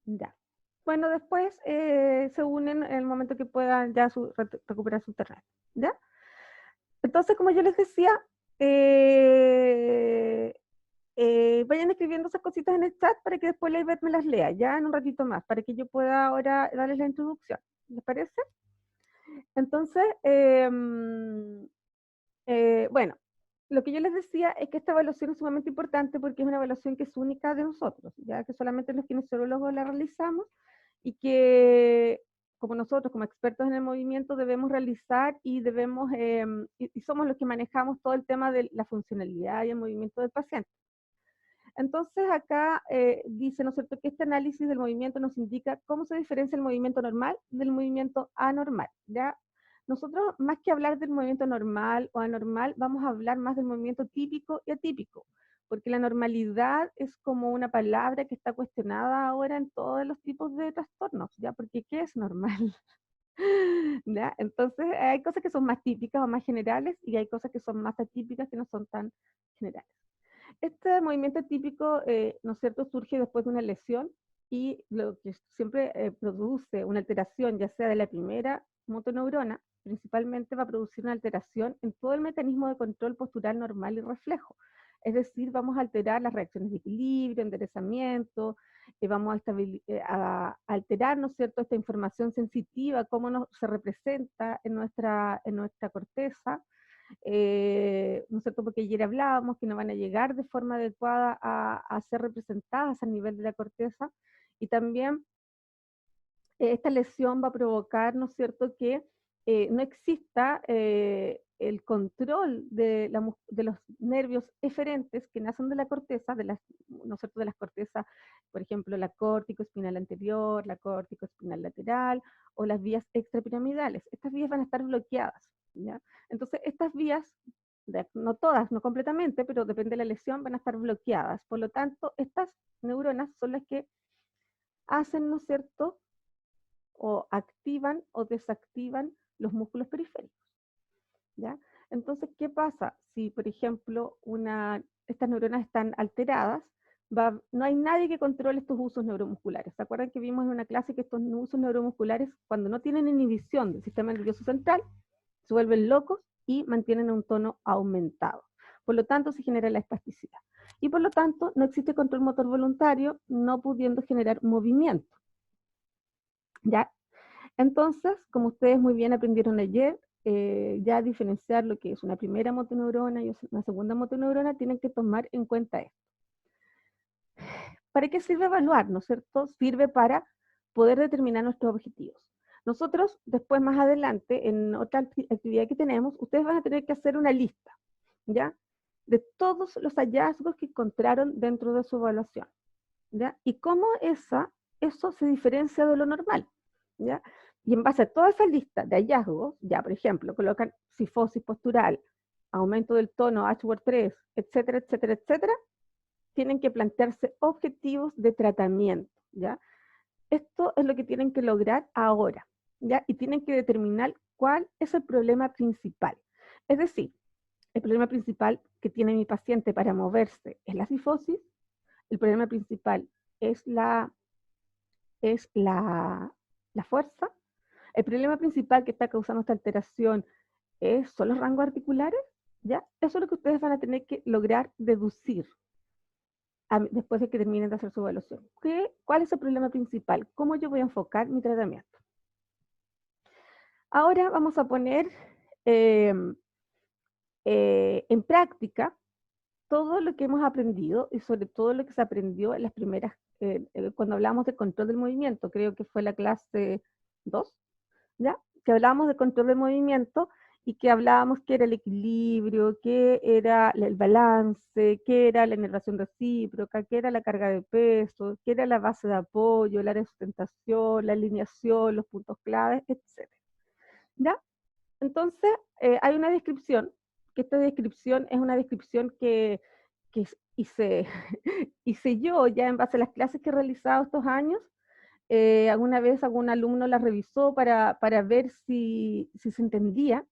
Ya. Bueno, después se unen en el momento que puedan ya recuperar su terreno. ¿Ya? Entonces, como yo les decía, eh, vayan escribiendo esas cositas en el chat para que después la Ivette me las lea, ya en un ratito más, para que yo pueda ahora darles la introducción. ¿Les parece? Entonces, bueno, lo que yo les decía es que esta evaluación es sumamente importante porque es una evaluación que es única de nosotros, ya que solamente los kinesiólogos la realizamos y que como nosotros, como expertos en el movimiento, debemos realizar y debemos, y somos los que manejamos todo el tema de la funcionalidad y el movimiento del paciente. Entonces acá dice, ¿no es cierto?, que este análisis del movimiento nos indica cómo se diferencia el movimiento normal del movimiento anormal, ¿ya? Nosotros, más que hablar del movimiento normal o anormal, vamos a hablar más del movimiento típico y atípico, porque la normalidad es como una palabra que está cuestionada ahora en todos los tipos de trastornos, ¿ya? Porque ¿qué es normal? ¿Ya? Entonces hay cosas que son más típicas o más generales y hay cosas que son más atípicas que no son tan generales. Este movimiento típico, ¿no es cierto?, surge después de una lesión y lo que siempre produce una alteración, ya sea de la primera motoneurona, principalmente va a producir una alteración en todo el mecanismo de control postural normal y reflejo. Es decir, vamos a alterar las reacciones de equilibrio, enderezamiento, vamos a alterar, ¿no es cierto?, esta información sensitiva, cómo se representa en nuestra corteza, ¿no es cierto? Porque ayer hablábamos que no van a llegar de forma adecuada a ser representadas a nivel de la corteza, y también esta lesión va a provocar, ¿no es cierto?, que no exista el control de los nervios eferentes que nacen de la corteza, ¿no es cierto?, de las cortezas, por ejemplo, la córtico espinal anterior, la córtico espinal lateral o las vías extrapiramidales. Estas vías van a estar bloqueadas, ¿ya? Entonces, estas vías, no todas, no completamente, pero depende de la lesión, van a estar bloqueadas. Por lo tanto, estas neuronas son las que hacen, ¿no es cierto?, o activan o desactivan los músculos periféricos, ¿ya? Entonces, ¿qué pasa? Si, por ejemplo, estas neuronas están alteradas, no hay nadie que controle estos usos neuromusculares. ¿Se acuerdan que vimos en una clase que estos usos neuromusculares, cuando no tienen inhibición del sistema nervioso central, se vuelven locos y mantienen un tono aumentado? Por lo tanto, se genera la espasticidad. Y por lo tanto, no existe control motor voluntario, no pudiendo generar movimiento, ¿ya? Entonces, como ustedes muy bien aprendieron ayer, ya diferenciar lo que es una primera motoneurona y una segunda motoneurona, tienen que tomar en cuenta esto. ¿Para qué sirve evaluar? ¿No es cierto? Sirve para poder determinar nuestros objetivos. Nosotros, después, más adelante, en otra actividad que tenemos, ustedes van a tener que hacer una lista, ¿ya?, de todos los hallazgos que encontraron dentro de su evaluación, ¿ya? Y cómo eso se diferencia de lo normal, ¿ya? Y en base a toda esa lista de hallazgos, ya, por ejemplo, colocan cifosis postural, aumento del tono H-word3, etcétera, etcétera, etcétera, tienen que plantearse objetivos de tratamiento, ¿ya? Esto es lo que tienen que lograr ahora, ¿ya? Y tienen que determinar cuál es el problema principal. Es decir, el problema principal que tiene mi paciente para moverse es la cifosis, el problema principal es la fuerza, el problema principal que está causando esta alteración son los rangos articulares, ¿ya? Eso es lo que ustedes van a tener que lograr deducir después de que terminen de hacer su evaluación. ¿Cuál es el problema principal? ¿Cómo yo voy a enfocar mi tratamiento? Ahora vamos a poner en práctica todo lo que hemos aprendido y sobre todo lo que se aprendió en las primeras, cuando hablamos de control del movimiento, creo que fue la clase 2, ¿ya? Que hablábamos de control del movimiento y que hablábamos qué era el equilibrio, qué era el balance, qué era la inervación recíproca, qué era la carga de peso, qué era la base de apoyo, el área de sustentación, la alineación, los puntos claves, etc. ¿Ya? Entonces, hay una descripción, que esta descripción es una descripción que hice, hice yo ya en base a las clases que he realizado estos años. Alguna vez algún alumno la revisó para ver si se entendía,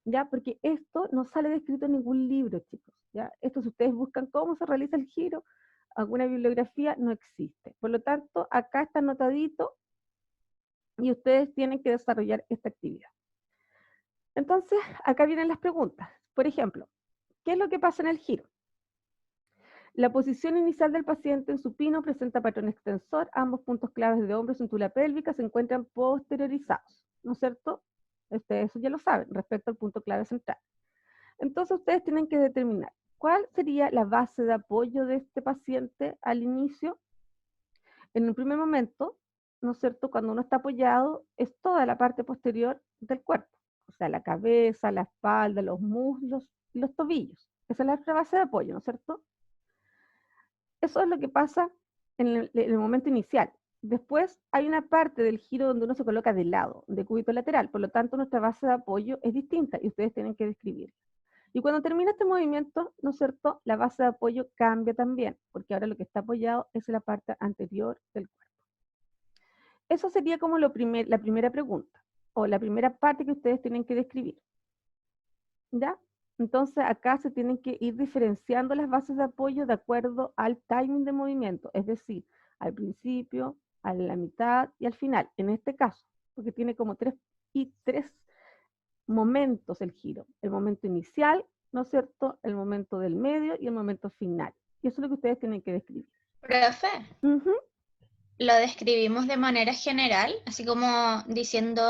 ¿ya? Porque esto no sale descrito en ningún libro, chicos, ¿ya? Esto, si ustedes buscan cómo se realiza el giro, alguna bibliografía, no existe. Por lo tanto, acá está anotadito y ustedes tienen que desarrollar esta actividad. Entonces, acá vienen las preguntas. Por ejemplo, ¿qué es lo que pasa en el giro? La posición inicial del paciente en supino presenta patrón extensor, ambos puntos claves de hombro y cintura pélvica se encuentran posteriorizados, ¿no es cierto? Eso ya lo saben, respecto al punto clave central. Entonces ustedes tienen que determinar cuál sería la base de apoyo de este paciente al inicio. En el primer momento, ¿no es cierto? Cuando uno está apoyado, es toda la parte posterior del cuerpo, o sea, la cabeza, la espalda, los muslos y los tobillos. Esa es la base de apoyo, ¿no es cierto? Eso es lo que pasa en el momento inicial. Después hay una parte del giro donde uno se coloca de lado, de cúbito lateral, por lo tanto nuestra base de apoyo es distinta y ustedes tienen que describirla. Y cuando termina este movimiento, ¿no es cierto?, la base de apoyo cambia también, porque ahora lo que está apoyado es la parte anterior del cuerpo. Eso sería como la primera pregunta, o la primera parte que ustedes tienen que describir. ¿Ya? Entonces acá se tienen que ir diferenciando las bases de apoyo de acuerdo al timing de movimiento, es decir, al principio, a la mitad y al final, en este caso, porque tiene como tres momentos el giro. El momento inicial, ¿no es cierto? El momento del medio y el momento final. Y eso es lo que ustedes tienen que describir. Profe, Ujú. lo describimos de manera general, así como diciendo,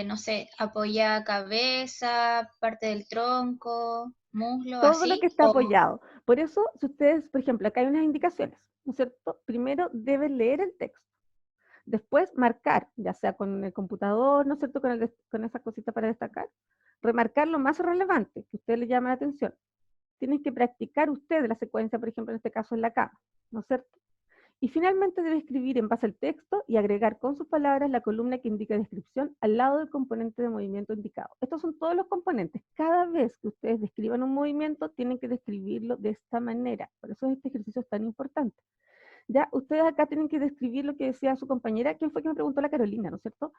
no sé, apoya cabeza, parte del tronco, muslo, Todo lo así, que está o apoyado. Por eso, si ustedes, por ejemplo, acá hay unas indicaciones, ¿no es cierto? Primero deben leer el texto. Después marcar, ya sea con el computador, ¿no es cierto?, con esa cosita para destacar. Remarcar lo más relevante que a usted le llama la atención. Tienen que practicar ustedes la secuencia, por ejemplo, en este caso en la cama, ¿no es cierto? Y finalmente debe escribir en base al texto y agregar con sus palabras la columna que indica descripción al lado del componente de movimiento indicado. Estos son todos los componentes. Cada vez que ustedes describan un movimiento, tienen que describirlo de esta manera. Por eso este ejercicio es tan importante. Ya, ustedes acá tienen que describir lo que decía su compañera. ¿Quién fue que me preguntó? La Carolina, ¿no es cierto?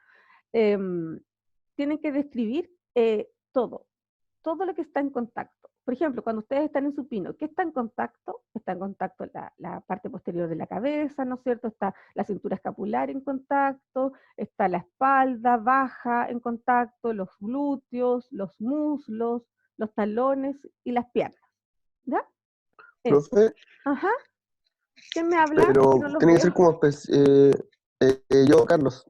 Tienen que describir todo lo que está en contacto. Por ejemplo, cuando ustedes están en supino, ¿qué está en contacto? Está en contacto la parte posterior de la cabeza, ¿no es cierto? Está la cintura escapular en contacto, está la espalda baja en contacto, los glúteos, los muslos, los talones y las piernas. ¿Ya? Eso. Profe, Ajá. ¿Quién me habla? Es que pero no los tiene que veo. ser como yo, Carlos.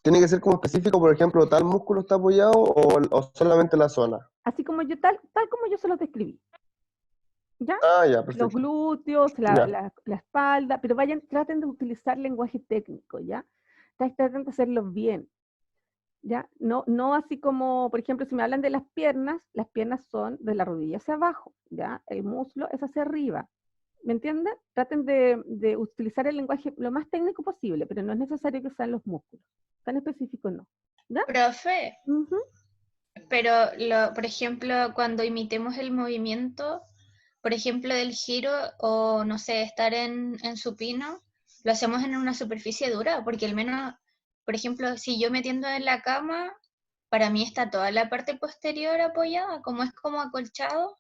Tiene que ser como específico, por ejemplo, tal músculo está apoyado o solamente la zona. Así como yo, tal como yo se los describí. ¿Ya? Ah, ya, Los perfecto. glúteos, Ya. la espalda, pero traten de utilizar lenguaje técnico, ¿ya? Traten de hacerlo bien, ¿ya? No así como, por ejemplo, si me hablan de las piernas son de la rodilla hacia abajo, ¿ya? El muslo es hacia arriba, ¿me entienden? Traten de utilizar el lenguaje lo más técnico posible, pero no es necesario que sean los músculos, tan específico no, ¿ya? profe, Ujú. pero por ejemplo, cuando imitemos el movimiento, por ejemplo, del giro o no sé, estar en supino, lo hacemos en una superficie dura, porque al menos, por ejemplo, si yo me tiendo en la cama, para mí está toda la parte posterior apoyada, como es como acolchado,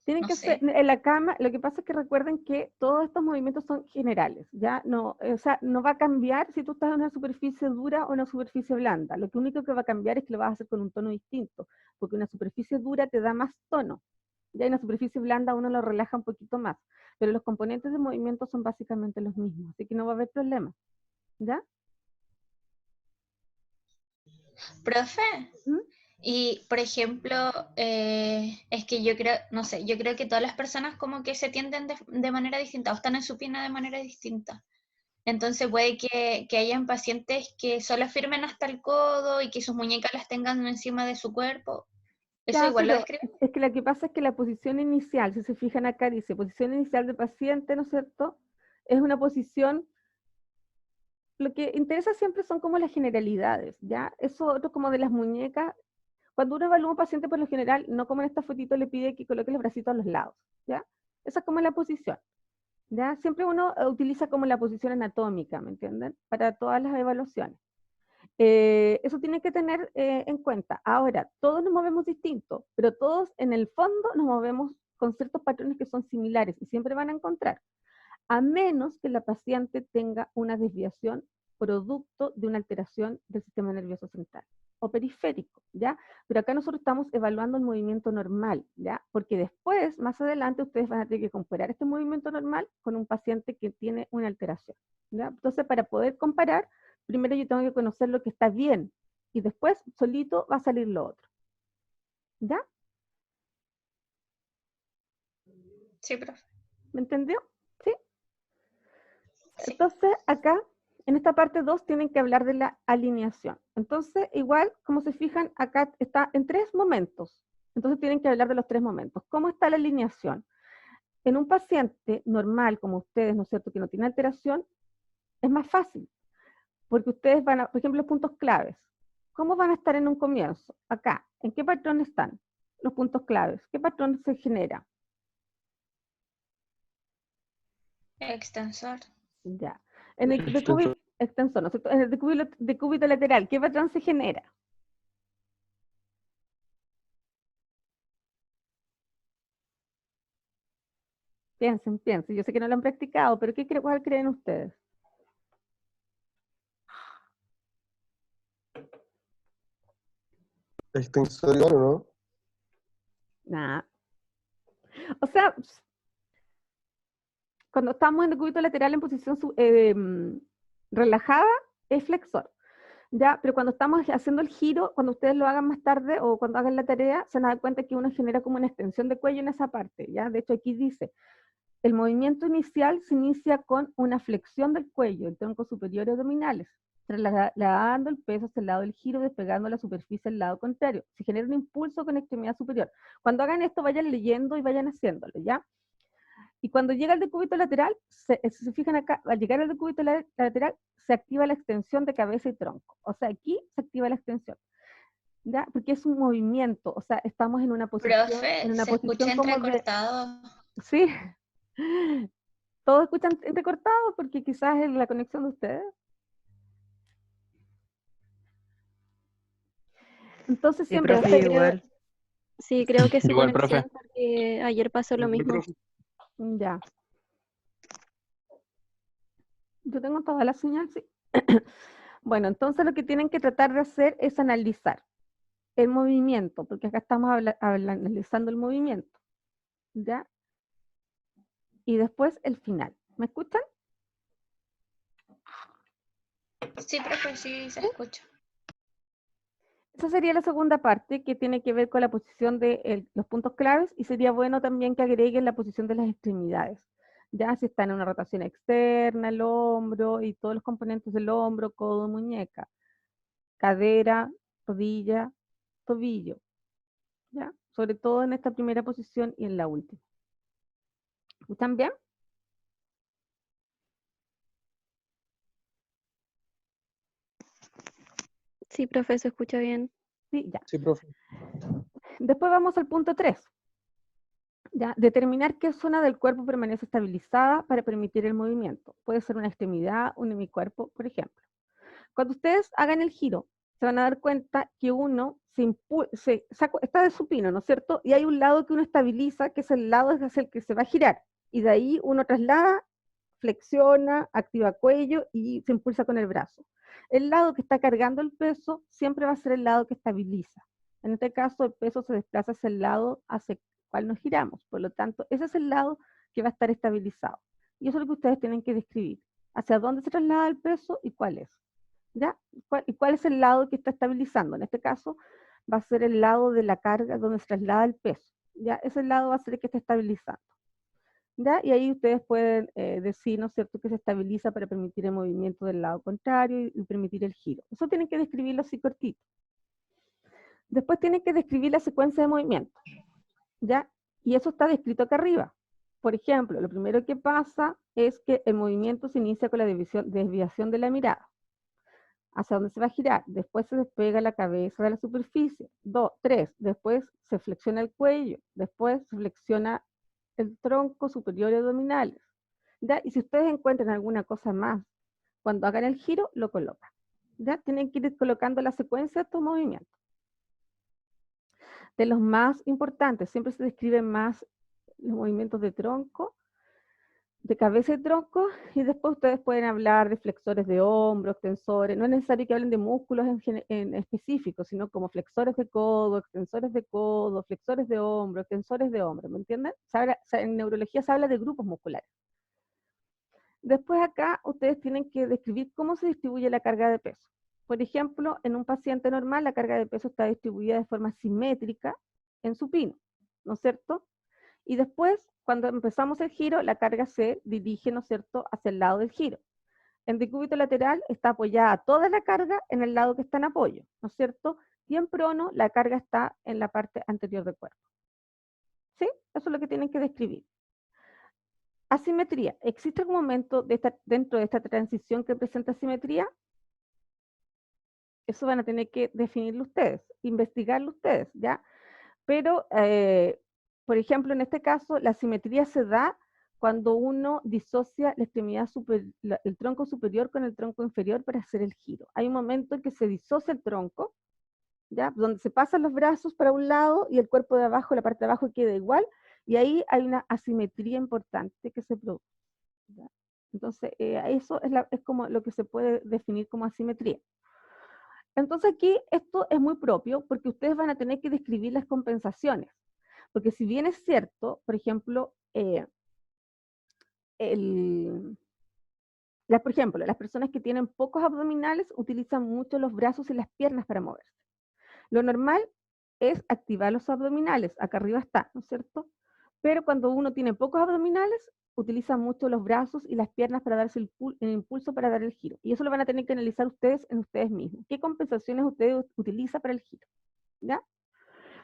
Tienen no que ser sé. en la cama, lo que pasa es que recuerden que todos estos movimientos son generales, ya no, o sea, no va a cambiar si tú estás en una superficie dura o una superficie blanda. Lo que único que va a cambiar es que lo vas a hacer con un tono distinto, porque una superficie dura te da más tono, ya en una superficie blanda uno lo relaja un poquito más, pero los componentes de movimiento son básicamente los mismos, así que no va a haber problema, ¿ya? Profe, ¿Mm? y por ejemplo, es que yo creo, no sé, yo creo que todas las personas como que se tienden de manera distinta o están en supina de manera distinta. Entonces puede que hayan pacientes que solo firmen hasta el codo y que sus muñecas las tengan encima de su cuerpo. ¿Eso Ya, igual lo pero describe? es que lo que pasa es que la posición inicial, si se fijan acá, dice posición inicial del paciente, ¿no es cierto? Es una posición. Lo que interesa siempre son como las generalidades, ¿ya? Eso otro como de las muñecas. Cuando uno evalúa a un paciente por lo general, no como en esta fotito le pide que coloque los bracitos a los lados, ¿ya? Esa es como la posición, ¿ya? Siempre uno utiliza como la posición anatómica, ¿me entienden? Para todas las evaluaciones. Eso tiene que tener en cuenta. Ahora, todos nos movemos distinto, pero todos en el fondo nos movemos con ciertos patrones que son similares y siempre van a encontrar, a menos que la paciente tenga una desviación producto de una alteración del sistema nervioso central o periférico, ¿ya? Pero acá nosotros estamos evaluando el movimiento normal, ¿ya? Porque después, más adelante, ustedes van a tener que comparar este movimiento normal con un paciente que tiene una alteración, ¿ya? Entonces, para poder comparar, primero yo tengo que conocer lo que está bien, y después, solito, va a salir lo otro, ¿ya? Sí, profe. ¿Me entendió? ¿Sí? Sí. Entonces, acá, en esta parte 2, tienen que hablar de la alineación. Entonces, igual, como se fijan, acá está en 3 momentos. Entonces, tienen que hablar de los 3 momentos. ¿Cómo está la alineación? En un paciente normal, como ustedes, ¿no es cierto?, que no tiene alteración, es más fácil, porque ustedes van a, por ejemplo, los puntos claves. ¿Cómo van a estar en un comienzo? Acá, ¿en qué patrón están los puntos claves? ¿Qué patrón se genera? Extensor. Ya. En el decúbito extensor, ¿no es cierto? En el decúbito lateral, ¿qué patrón se genera? Piensen, piensen. Yo sé que no lo han practicado, pero ¿cuál creen ustedes? Extensor igual, ¿o no? Nada. O sea, cuando estamos en el cúbito lateral en posición relajada, es flexor. ¿Ya? Pero cuando estamos haciendo el giro, cuando ustedes lo hagan más tarde o cuando hagan la tarea, se van a dar cuenta que uno genera como una extensión de cuello en esa parte. ¿Ya? De hecho, aquí dice, el movimiento inicial se inicia con una flexión del cuello, el tronco superior y abdominales, trasladando el peso hacia el lado del giro, despegando la superficie al lado contrario. Se genera un impulso con extremidad superior. Cuando hagan esto, vayan leyendo y vayan haciéndolo, ¿ya? Y cuando llega el decúbito lateral, si se fijan acá, al llegar al decúbito lateral, se activa la extensión de cabeza y tronco. O sea, aquí se activa la extensión, ¿ya? Porque es un movimiento, o sea, estamos Profe, en una se escucha posición como de, entrecortado. sí, todos escuchan entrecortado porque quizás es la conexión de ustedes. Entonces Sí, siempre, profe, igual. Sí, creo que es su Igual, conexión profe. porque ayer pasó lo mismo. ya. Yo tengo toda la señal, sí. Bueno, entonces lo que tienen que tratar de hacer es analizar el movimiento, porque acá estamos analizando el movimiento, ¿ya? Y después el final. ¿Me escuchan? Sí, profe, sí se escucha. Esa sería la segunda parte que tiene que ver con la posición de los puntos claves y sería bueno también que agreguen la posición de las extremidades. Ya si está en una rotación externa, el hombro y todos los componentes del hombro, codo, muñeca, cadera, rodilla, tobillo. ¿Ya? Sobre todo en esta primera posición y en la última. ¿Escuchan bien? Sí, profe, se escucha bien. Sí, ya. Sí, profe. Después vamos al punto 3. ¿Ya? Determinar qué zona del cuerpo permanece estabilizada para permitir el movimiento. Puede ser una extremidad, un hemicuerpo, por ejemplo. Cuando ustedes hagan el giro, se van a dar cuenta que uno está de supino, ¿no es cierto? Y hay un lado que uno estabiliza, que es el lado hacia el que se va a girar. Y de ahí uno traslada, flexiona, activa cuello y se impulsa con el brazo. El lado que está cargando el peso siempre va a ser el lado que estabiliza. En este caso, el peso se desplaza hacia el lado hacia el cual nos giramos. Por lo tanto, ese es el lado que va a estar estabilizado. Y eso es lo que ustedes tienen que describir. Hacia dónde se traslada el peso y cuál es. ¿Ya? ¿Y cuál es el lado que está estabilizando? En este caso, va a ser el lado de la carga donde se traslada el peso. ¿Ya? Ese lado va a ser el que está estabilizando. ¿Ya? Y ahí ustedes pueden decir, ¿no es cierto?, que se estabiliza para permitir el movimiento del lado contrario y permitir el giro. Eso tienen que describirlo así cortito. Después tienen que describir la secuencia de movimiento, ¿ya? Y eso está descrito acá arriba. Por ejemplo, lo primero que pasa es que el movimiento se inicia con la desviación de la mirada. Hacia dónde se va a girar. Después se despega la cabeza de la superficie. 2, 3. Después se flexiona el cuello. Después se flexiona el tronco superior y abdominales. ¿Ya? Y si ustedes encuentran alguna cosa más, cuando hagan el giro, lo colocan. ¿Ya? Tienen que ir colocando la secuencia de estos movimientos. De los más importantes, siempre se describe más los movimientos de tronco, de cabeza y tronco, y después ustedes pueden hablar de flexores de hombros, extensores, no es necesario que hablen de músculos en específico, sino como flexores de codo, extensores de codo, flexores de hombro, extensores de hombro, ¿me entienden? En neurología se habla de grupos musculares. Después acá ustedes tienen que describir cómo se distribuye la carga de peso. Por ejemplo, en un paciente normal la carga de peso está distribuida de forma simétrica en supino, ¿no es cierto? Y después, cuando empezamos el giro, la carga se dirige, ¿no es cierto?, hacia el lado del giro. En decúbito lateral está apoyada toda la carga en el lado que está en apoyo, ¿no es cierto? Y en prono la carga está en la parte anterior del cuerpo. ¿Sí? Eso es lo que tienen que describir. Asimetría. ¿Existe algún momento dentro de esta transición que presenta asimetría? Eso van a tener que definirlo ustedes, investigarlo ustedes, ¿ya? Pero, por ejemplo, en este caso, la asimetría se da cuando uno disocia la extremidad el tronco superior con el tronco inferior para hacer el giro. Hay un momento en que se disocia el tronco, ¿ya? Donde se pasan los brazos para un lado y el cuerpo de abajo, la parte de abajo queda igual, y ahí hay una asimetría importante que se produce, ¿ya? Entonces, eso es como lo que se puede definir como asimetría. Entonces aquí esto es muy propio porque ustedes van a tener que describir las compensaciones. Porque si bien es cierto, por ejemplo, las personas que tienen pocos abdominales utilizan mucho los brazos y las piernas para moverse. Lo normal es activar los abdominales, acá arriba está, ¿no es cierto? Pero cuando uno tiene pocos abdominales, utiliza mucho los brazos y las piernas para darse el impulso para dar el giro. Y eso lo van a tener que analizar ustedes en ustedes mismos. ¿Qué compensaciones ustedes utilizan para el giro? ¿Ya?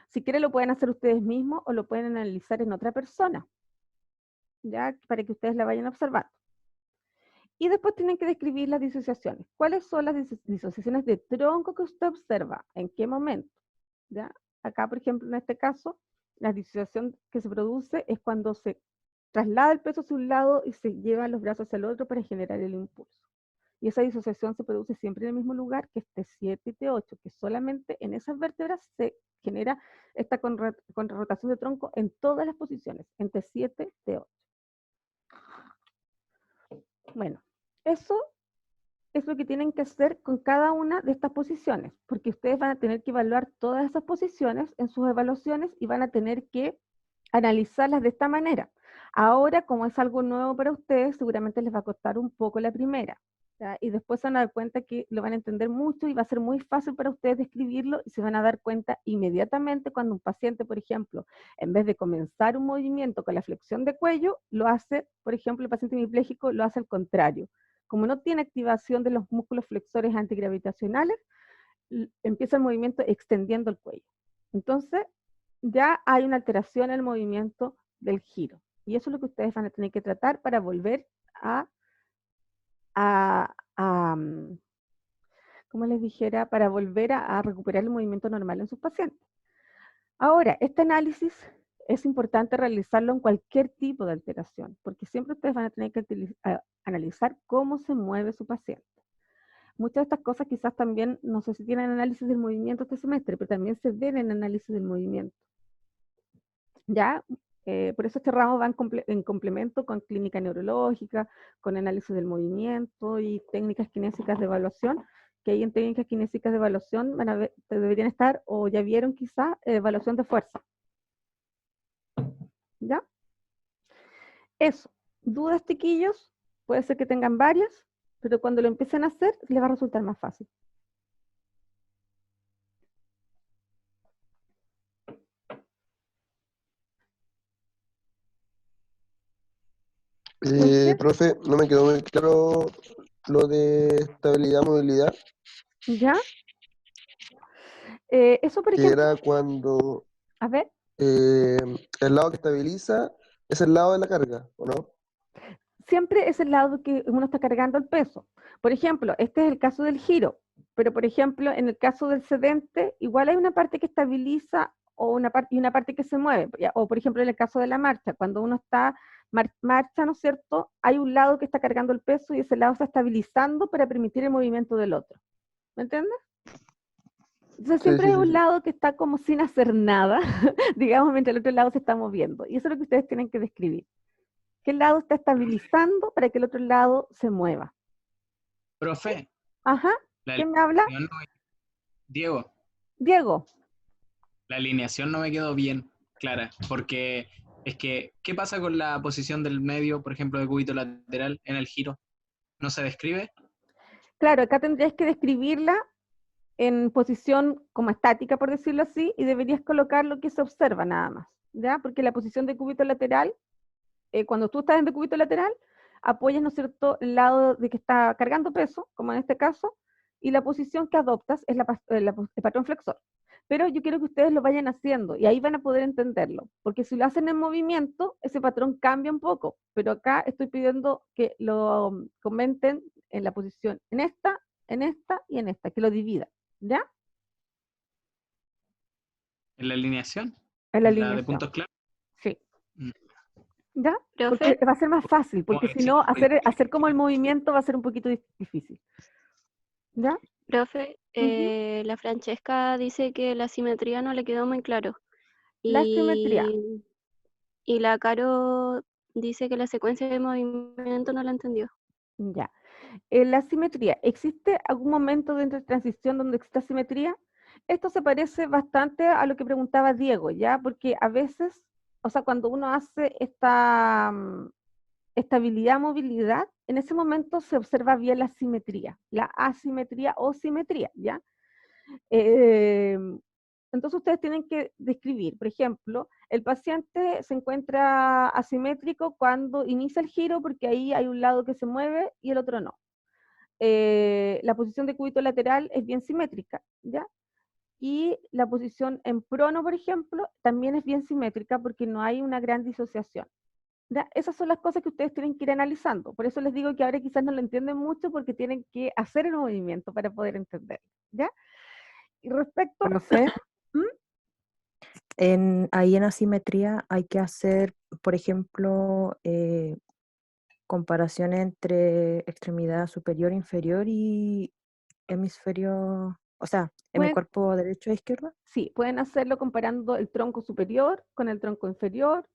Si quieren lo pueden hacer ustedes mismos o lo pueden analizar en otra persona, ¿ya? Para que ustedes la vayan observando. Y después tienen que describir las disociaciones. ¿Cuáles son las disociaciones de tronco que usted observa? ¿En qué momento? ¿Ya? Acá, por ejemplo, en este caso, la disociación que se produce es cuando se traslada el peso hacia un lado y se llevan los brazos hacia el otro para generar el impulso. Y esa disociación se produce siempre en el mismo lugar, que es T7 y T8, que solamente en esas vértebras se genera esta contrarrotación de tronco en todas las posiciones, en T7, T8. Bueno, eso es lo que tienen que hacer con cada una de estas posiciones, porque ustedes van a tener que evaluar todas esas posiciones en sus evaluaciones y van a tener que analizarlas de esta manera. Ahora, como es algo nuevo para ustedes, seguramente les va a costar un poco la primera, ¿ya? Y después se van a dar cuenta que lo van a entender mucho y va a ser muy fácil para ustedes describirlo y se van a dar cuenta inmediatamente cuando un paciente, por ejemplo, en vez de comenzar un movimiento con la flexión de cuello, lo hace, por ejemplo, el paciente hemipléjico lo hace al contrario. Como no tiene activación de los músculos flexores antigravitacionales, empieza el movimiento extendiendo el cuello. Entonces, ya hay una alteración en el movimiento del giro. Y eso es lo que ustedes van a tener que tratar para volver como les dijera, para volver a recuperar el movimiento normal en sus pacientes. Ahora, este análisis es importante realizarlo en cualquier tipo de alteración, porque siempre ustedes van a tener que analizar cómo se mueve su paciente. Muchas de estas cosas quizás también, no sé si tienen análisis del movimiento este semestre, pero también se ven en análisis del movimiento. ¿Ya? Por eso este ramo va en complemento con clínica neurológica, con análisis del movimiento y técnicas kinésicas de evaluación, que ahí en técnicas kinésicas de evaluación deberían estar, o ya vieron quizá, evaluación de fuerza. ¿Ya? Eso. ¿Dudas, chiquillos? Puede ser que tengan varias, pero cuando lo empiecen a hacer, les va a resultar más fácil. Profe, no me quedó muy claro lo de estabilidad, movilidad, ¿Ya? Eso, por que ejemplo, era cuando a ver, el lado que estabiliza es el lado de la carga, ¿o no? siempre es el lado que uno está cargando el peso. Por ejemplo, este es el caso del giro, pero por ejemplo, en el caso del sedente, igual hay una parte que estabiliza o y una parte que se mueve. O por ejemplo, en el caso de la marcha, cuando uno está marcha, ¿no es cierto? Hay un lado que está cargando el peso y ese lado está estabilizando para permitir el movimiento del otro. ¿Me entiendes? Entonces Sí, siempre sí, hay sí, un sí. lado que está como sin hacer nada, digamos, mientras el otro lado se está moviendo. Y eso es lo que ustedes tienen que describir. ¿Qué lado está estabilizando para que el otro lado se mueva? Profe, Ajá, la ¿quién me habla? alineación no me- Diego, Diego. la alineación no me quedó bien clara, porque es que, ¿qué pasa con la posición del medio, por ejemplo, de cúbito lateral en el giro? ¿No se describe? Claro, acá tendrías que describirla en posición como estática, por decirlo así, y deberías colocar lo que se observa nada más, ¿ya? Porque la posición de cúbito lateral, cuando tú estás en decúbito lateral, apoyas, ¿no es cierto?, el lado de que está cargando peso, como en este caso, y la posición que adoptas es el patrón flexor. Pero yo quiero que ustedes lo vayan haciendo y ahí van a poder entenderlo, porque si lo hacen en movimiento, ese patrón cambia un poco, pero acá estoy pidiendo que lo comenten en la posición, en esta y en esta, que lo dividan, ¿ya? ¿En la alineación? En la ¿La de alineación, puntos claros? sí. Mm. ¿Ya? Profe, Porque va a ser más fácil, Como porque si decía, no, hacer como el movimiento va a ser un poquito difícil. ¿Ya? profe, Ujú. la Francesca dice que la simetría no le quedó muy claro. La simetría. Y la Caro dice que la secuencia de movimiento no la entendió. Ya. La simetría. ¿Existe algún momento dentro de transición donde exista simetría? Esto se parece bastante a lo que preguntaba Diego, ¿ya? Porque a veces, o sea, cuando uno hace esta estabilidad, movilidad, en ese momento se observa bien la simetría, la asimetría o simetría, ¿ya? Eh, entonces ustedes tienen que describir, por ejemplo, el paciente se encuentra asimétrico cuando inicia el giro porque ahí hay un lado que se mueve y el otro no. La posición de cúbito lateral es bien simétrica, ¿ya? Y la posición en prono, por ejemplo, también es bien simétrica porque no hay una gran disociación. ¿Ya? Esas son las cosas que ustedes tienen que ir analizando. Por eso les digo que ahora quizás no lo entienden mucho porque tienen que hacer el movimiento para poder entender. ¿Ya? Y respecto... Profe, ¿Mm? ahí en asimetría hay que hacer, por ejemplo, comparación entre extremidad superior, inferior y hemisferio, o sea, Pueden, hemicuerpo derecho e izquierdo. sí, pueden hacerlo comparando el tronco superior con el tronco inferior,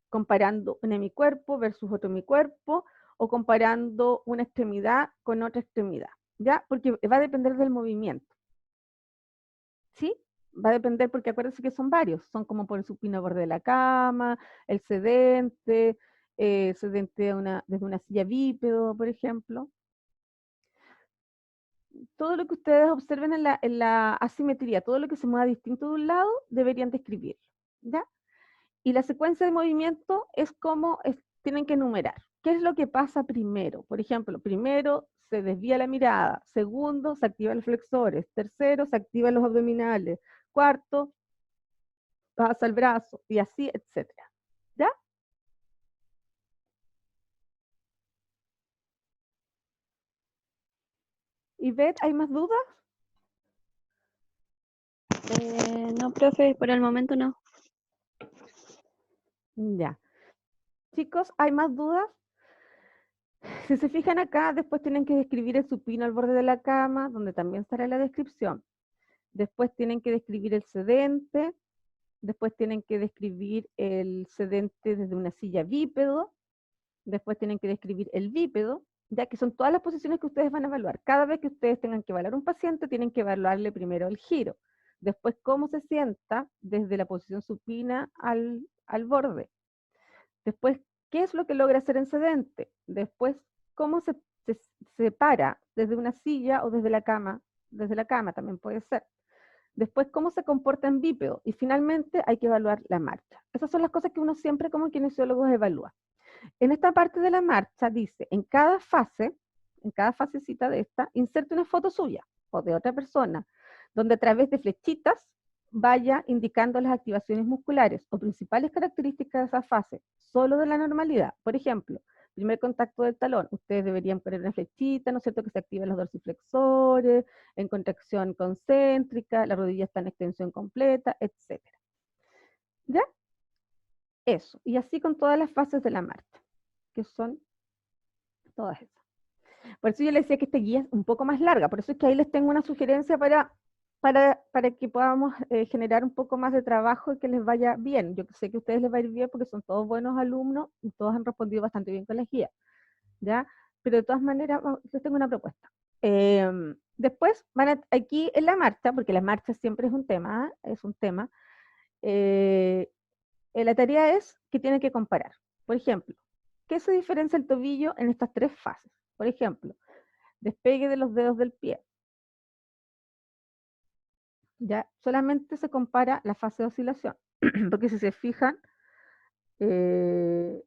comparando un hemicuerpo versus otro hemicuerpo, o comparando una extremidad con otra extremidad, ¿ya? Porque va a depender del movimiento, ¿sí? Va a depender porque acuérdense que son varios, son como por el supino borde de la cama, el sedente, sedente desde una silla bípedo, por ejemplo. Todo lo que ustedes observen en la asimetría, todo lo que se mueva distinto de un lado, deberían describirlo, ¿ya? Y la secuencia de movimiento es como tienen que enumerar. ¿Qué es lo que pasa primero? Por ejemplo, primero se desvía la mirada, segundo se activan los flexores, tercero se activan los abdominales, cuarto pasa el brazo y así, etcétera. ¿Ya? ¿Y Beth, hay más dudas? No, profe, por el momento no. Ya. Chicos, ¿hay más dudas? Si se fijan acá, después tienen que describir el supino al borde de la cama, donde también estará la descripción. Después tienen que describir el sedente, después tienen que describir el sedente desde una silla bípedo, después tienen que describir el bípedo, ya que son todas las posiciones que ustedes van a evaluar. Cada vez que ustedes tengan que evaluar un paciente, tienen que evaluarle primero el giro, después cómo se sienta desde la posición supina al borde, después qué es lo que logra hacer en sedente, después cómo se para desde una silla o desde la cama también puede ser. Después, cómo se comporta en bípedo. Y finalmente, hay que evaluar la marcha. Esas son las cosas que uno siempre como kinesiólogo evalúa. En esta parte de la marcha dice, en cada fasecita de esta, inserte una foto suya o de otra persona, donde a través de flechitas vaya indicando las activaciones musculares o principales características de esa fase, solo de la normalidad. Por ejemplo, primer contacto del talón, ustedes deberían poner una flechita, ¿no es cierto?, que se activen los dorsiflexores, en contracción concéntrica, la rodilla está en extensión completa, etc. ¿Ya? Eso. Y así con todas las fases de la marcha, que son todas esas. Por eso yo les decía que esta guía es un poco más larga, por eso es que ahí les tengo una sugerencia para para que podamos generar un poco más de trabajo y que les vaya bien. Yo sé que a ustedes les va a ir bien porque son todos buenos alumnos y todos han respondido bastante bien con las guías, ¿ya? Pero de todas maneras, les tengo una propuesta. Después, aquí en la marcha, porque la marcha siempre es un tema, la tarea es que tienen que comparar. Por ejemplo, ¿qué se diferencia el tobillo en estas 3 fases? Por ejemplo, despegue de los dedos del pie. Ya solamente se compara la fase de oscilación, porque si se fijan, eh,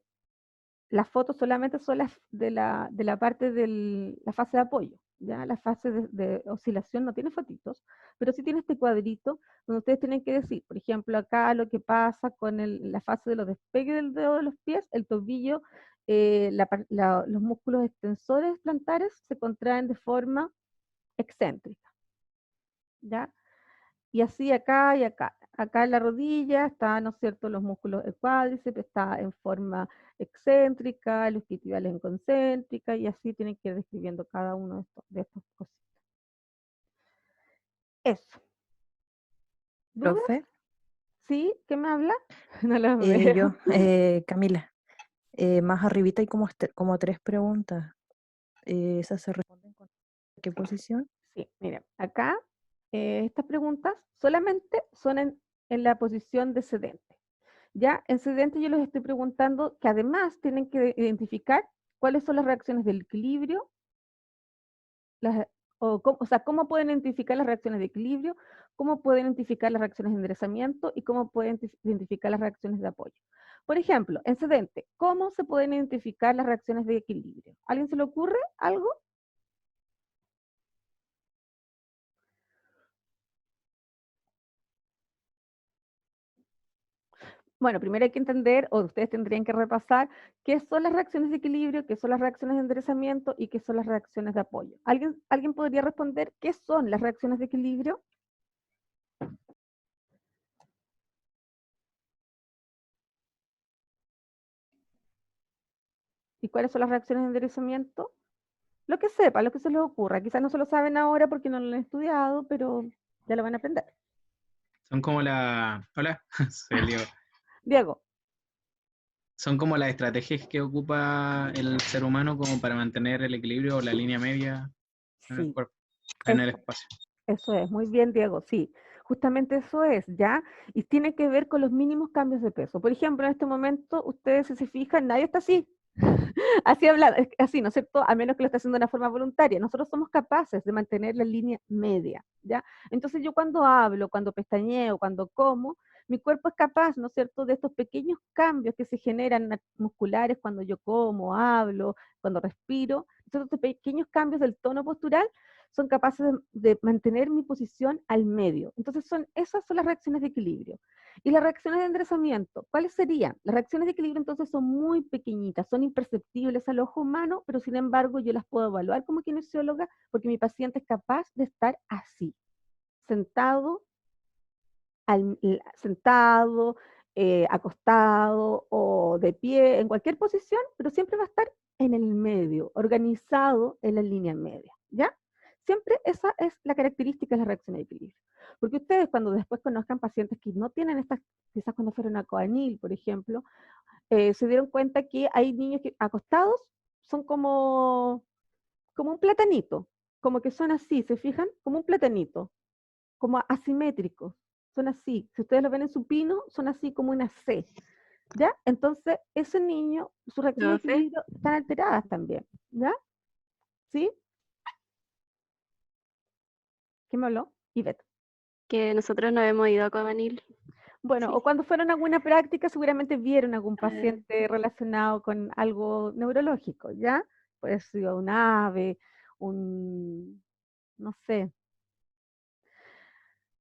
las fotos solamente son las de la parte de la fase de apoyo, ya la fase de oscilación no tiene fotitos, pero sí tiene este cuadrito donde ustedes tienen que decir, por ejemplo, acá lo que pasa con la fase de los despegues del dedo de los pies, el tobillo, los músculos extensores plantares se contraen de forma excéntrica, ¿ya? Y así acá y acá. Acá en la rodilla está, ¿no es cierto?, los músculos del cuádriceps, está en forma excéntrica, los isquiotibiales en concéntrica, y así tienen que ir describiendo cada uno de estos cositas. Eso. ¿Dudas? Profe, ¿Sí? ¿Qué me habla? No lo veo. yo, Camila, más arribita hay como 3 preguntas. ¿Esas se responden con qué posición? Sí, miren, acá estas preguntas solamente son en la posición de sedente. Ya en sedente yo les estoy preguntando que además tienen que identificar cuáles son las reacciones del equilibrio, o sea, cómo pueden identificar las reacciones de equilibrio, cómo pueden identificar las reacciones de enderezamiento y cómo pueden identificar las reacciones de apoyo. Por ejemplo, en sedente, ¿cómo se pueden identificar las reacciones de equilibrio? ¿Alguien se le ocurre algo? Bueno, primero hay que entender, o ustedes tendrían que repasar, qué son las reacciones de equilibrio, qué son las reacciones de enderezamiento y qué son las reacciones de apoyo. ¿Alguien podría responder qué son las reacciones de equilibrio? ¿Y cuáles son las reacciones de enderezamiento? Lo que sepa, lo que se les ocurra. Quizás no se lo saben ahora porque no lo han estudiado, pero ya lo van a aprender. Son como Hola, soy el Diego. Diego, Son como las estrategias que ocupa el ser humano como para mantener el equilibrio o la línea media en el sí, cuerpo, en el eso, espacio. eso es. Muy bien, Diego, sí. Justamente eso es, ¿ya? Y tiene que ver con los mínimos cambios de peso. Por ejemplo, en este momento, ustedes si se fijan, nadie está así. Así habla, así, ¿no es cierto? A menos que lo esté haciendo de una forma voluntaria. Nosotros somos capaces de mantener la línea media, ¿ya? Entonces yo cuando hablo, cuando pestañeo, cuando como, mi cuerpo es capaz, ¿no es cierto?, de estos pequeños cambios que se generan musculares cuando yo como, hablo, cuando respiro. Entonces, estos pequeños cambios del tono postural son capaces de mantener mi posición al medio. Entonces, esas son las reacciones de equilibrio. Y las reacciones de enderezamiento, ¿cuáles serían? Las reacciones de equilibrio entonces son muy pequeñitas, son imperceptibles al ojo humano, pero sin embargo yo las puedo evaluar como kinesióloga porque mi paciente es capaz de estar así, sentado, sentado, acostado o de pie, en cualquier posición, pero siempre va a estar en el medio, organizado en la línea media, ¿ya? Siempre esa es la característica de la reacción de equilibrio. Porque ustedes cuando después conozcan pacientes que no tienen estas, quizás cuando fueron a Coanil, por ejemplo, se dieron cuenta que hay niños que acostados son como un platanito, como que son así, ¿se fijan? Como un platanito, como asimétricos, son así. Si ustedes lo ven en supino, son así como una C, ¿ya? Entonces, ese niño, sus reacciones de Profe, equilibrio están alteradas también, ¿ya? ¿Sí? ¿Quién me habló? Ivette. que nosotros no hemos ido a Cobanil. Bueno, Sí. o cuando fueron a alguna práctica, seguramente vieron algún Ah, paciente relacionado con algo neurológico, ¿ya? Puede ser un ave, no sé,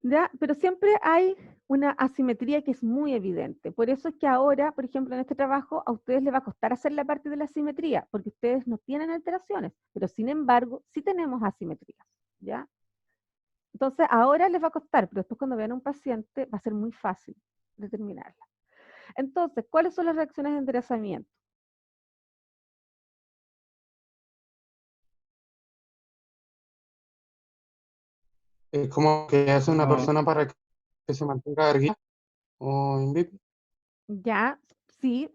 ¿ya? Pero siempre hay una asimetría que es muy evidente. Por eso es que ahora, por ejemplo, en este trabajo, a ustedes les va a costar hacer la parte de la asimetría, porque ustedes no tienen alteraciones, pero sin embargo, sí tenemos asimetrías, ¿ya? Entonces, ahora les va a costar, pero después cuando vean a un paciente va a ser muy fácil determinarla. Entonces, ¿cuáles son las reacciones de enderezamiento? Es como que hace una No. persona para que se mantenga erguida o invicta. Ya, sí,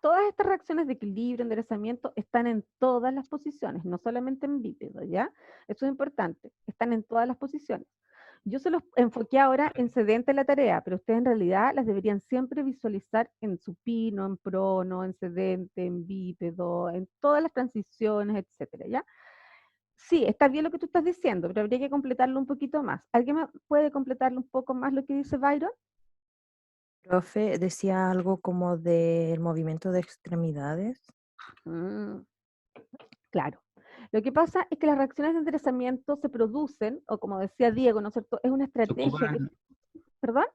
todas estas reacciones de equilibrio, enderezamiento, están en todas las posiciones, no solamente en bípedo, ¿ya? Eso es importante, están en todas las posiciones. Yo se los enfoqué ahora en sedente en la tarea, pero ustedes en realidad las deberían siempre visualizar en supino, en prono, en sedente, en bípedo, en todas las transiciones, etcétera, ¿ya? Sí, está bien lo que tú estás diciendo, pero habría que completarlo un poquito más. ¿Alguien más puede completarlo un poco más lo que dice Byron? Profe, decía algo como del movimiento de extremidades. Mm, claro. Lo que pasa es que las reacciones de enderezamiento se producen, o como decía Diego, ¿no es cierto? Es una Se estrategia que... ocupan, ¿Perdón?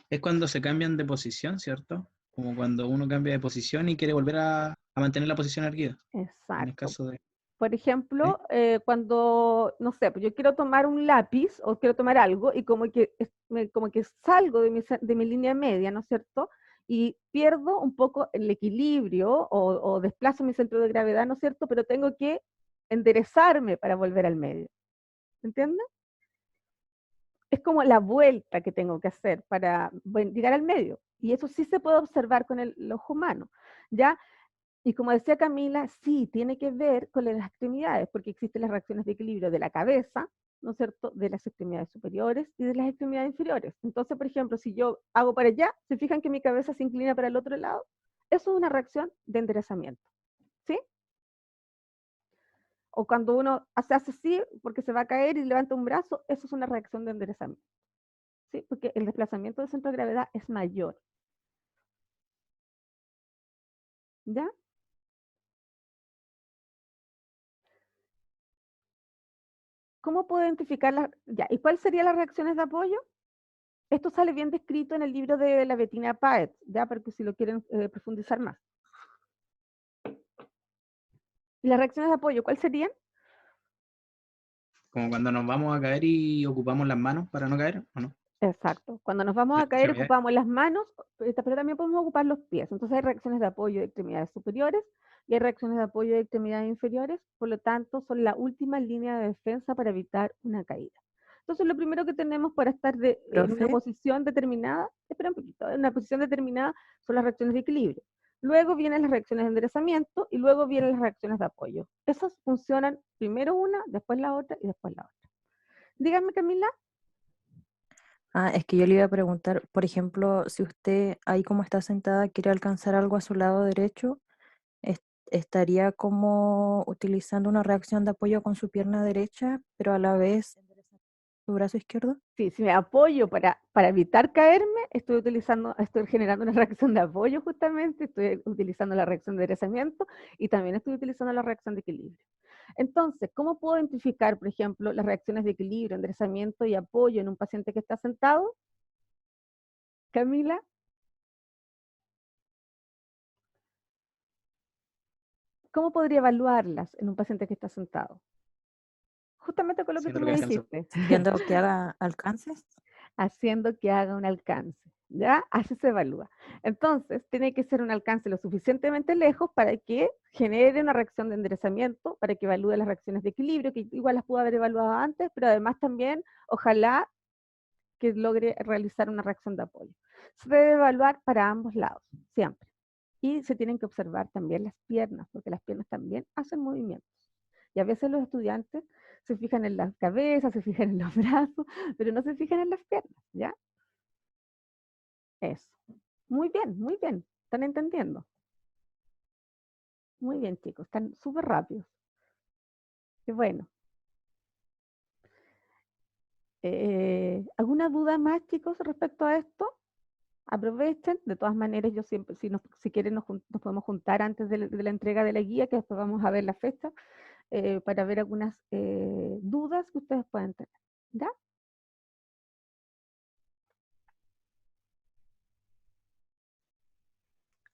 es cuando se cambian de posición, ¿cierto? Como cuando uno cambia de posición y quiere volver a mantener la posición erguida. En el Exacto. caso de... Por ¿sí? ejemplo, cuando, no sé, pues yo quiero tomar un lápiz o quiero tomar algo y como que salgo de mi línea media, ¿no es cierto? Y pierdo un poco el equilibrio o desplazo mi centro de gravedad, ¿no es cierto? Pero tengo que enderezarme para volver al medio. ¿Entiendes? Es como la vuelta que tengo que hacer para llegar al medio. Y eso sí se puede observar con el ojo humano, ¿ya? Y como decía Camila, sí, tiene que ver con las extremidades, porque existen las reacciones de equilibrio de la cabeza, ¿no es cierto?, de las extremidades superiores y de las extremidades inferiores. Entonces, por ejemplo, si yo hago para allá, ¿se fijan que mi cabeza se inclina para el otro lado? Eso es una reacción de enderezamiento, ¿sí? O cuando uno hace así porque se va a caer y levanta un brazo, eso es una reacción de enderezamiento, ¿sí? Porque el desplazamiento del centro de gravedad es mayor, ¿ya? ¿Cómo puedo identificar las... Ya, ¿y cuáles serían las reacciones de apoyo? Esto sale bien descrito en el libro de la Bettina Paet, ya, porque si lo quieren profundizar más. ¿Y las reacciones de apoyo cuáles serían? Como cuando nos vamos a caer y ocupamos las manos para no caer, ¿o no? Exacto. Cuando nos vamos Las a caer extremidades. ocupamos las manos, pero también podemos ocupar los pies. Entonces hay reacciones de apoyo de extremidades superiores y hay reacciones de apoyo de extremidades inferiores. Por lo tanto, son la última línea de defensa para evitar una caída. Entonces, lo primero que tenemos para estar en una Profe, posición determinada, espera un poquito, en una posición determinada son las reacciones de equilibrio. Luego vienen las reacciones de enderezamiento y luego vienen las reacciones de apoyo. Esas funcionan primero una, después la otra y después la otra. Dígame, Camila. es que yo le iba a preguntar, por ejemplo, si usted ahí como está sentada quiere alcanzar algo a su lado derecho, estaría como utilizando una reacción de apoyo con su pierna derecha, pero a la vez su brazo izquierdo. Sí, si me apoyo para evitar caerme, estoy generando una reacción de apoyo justamente, estoy utilizando la reacción de enderezamiento y también estoy utilizando la reacción de equilibrio. Entonces, ¿cómo puedo identificar, por ejemplo, las reacciones de equilibrio, enderezamiento y apoyo en un paciente que está sentado? Camila, ¿cómo podría evaluarlas en un paciente que está sentado? Justamente con lo que tú Siento lo me que alcanza. dijiste. Viendo que haga alcances. Haciendo que haga un alcance, ¿ya? Así se evalúa. Entonces, tiene que ser un alcance lo suficientemente lejos para que genere una reacción de enderezamiento, para que evalúe las reacciones de equilibrio, que igual las pudo haber evaluado antes, pero además también, ojalá que logre realizar una reacción de apoyo. Se debe evaluar para ambos lados, siempre. Y se tienen que observar también las piernas, porque las piernas también hacen movimientos. Y a veces los estudiantes se fijan en las cabezas, se fijan en los brazos, pero no se fijan en las piernas, ¿ya? Eso. Muy bien. ¿Están entendiendo? Muy bien, chicos. Están súper rápidos. Qué bueno. ¿Alguna duda más, chicos, respecto a esto? Aprovechen. De todas maneras, yo siempre, si quieren, nos podemos juntar antes de la entrega de la guía, que después vamos a ver la fecha, para ver algunas dudas que ustedes puedan tener. ¿Ya?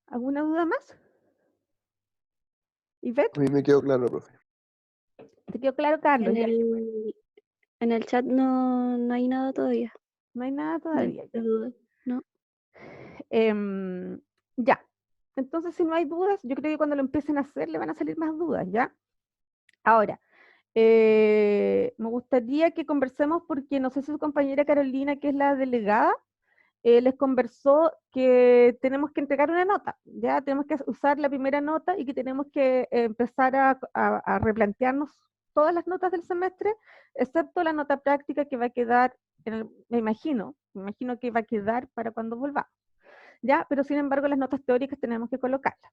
¿Alguna duda más? A ¿Ivette? mí me quedó claro, profe. ¿Te quedó claro, Carlos? En ¿Ya? en el chat no hay nada todavía. No hay nada No hay todavía. muchas dudas. No. Ya. Entonces, si no hay dudas, yo creo que cuando lo empiecen a hacer, le van a salir más dudas, ¿ya? Ahora, Me gustaría que conversemos porque no sé si su compañera Carolina, que es la delegada, les conversó que tenemos que entregar una nota, ya tenemos que usar la primera nota y que tenemos que empezar a replantearnos todas las notas del semestre, excepto la nota práctica que va a quedar, me imagino que va a quedar para cuando volvamos, ya, pero sin embargo las notas teóricas tenemos que colocarlas.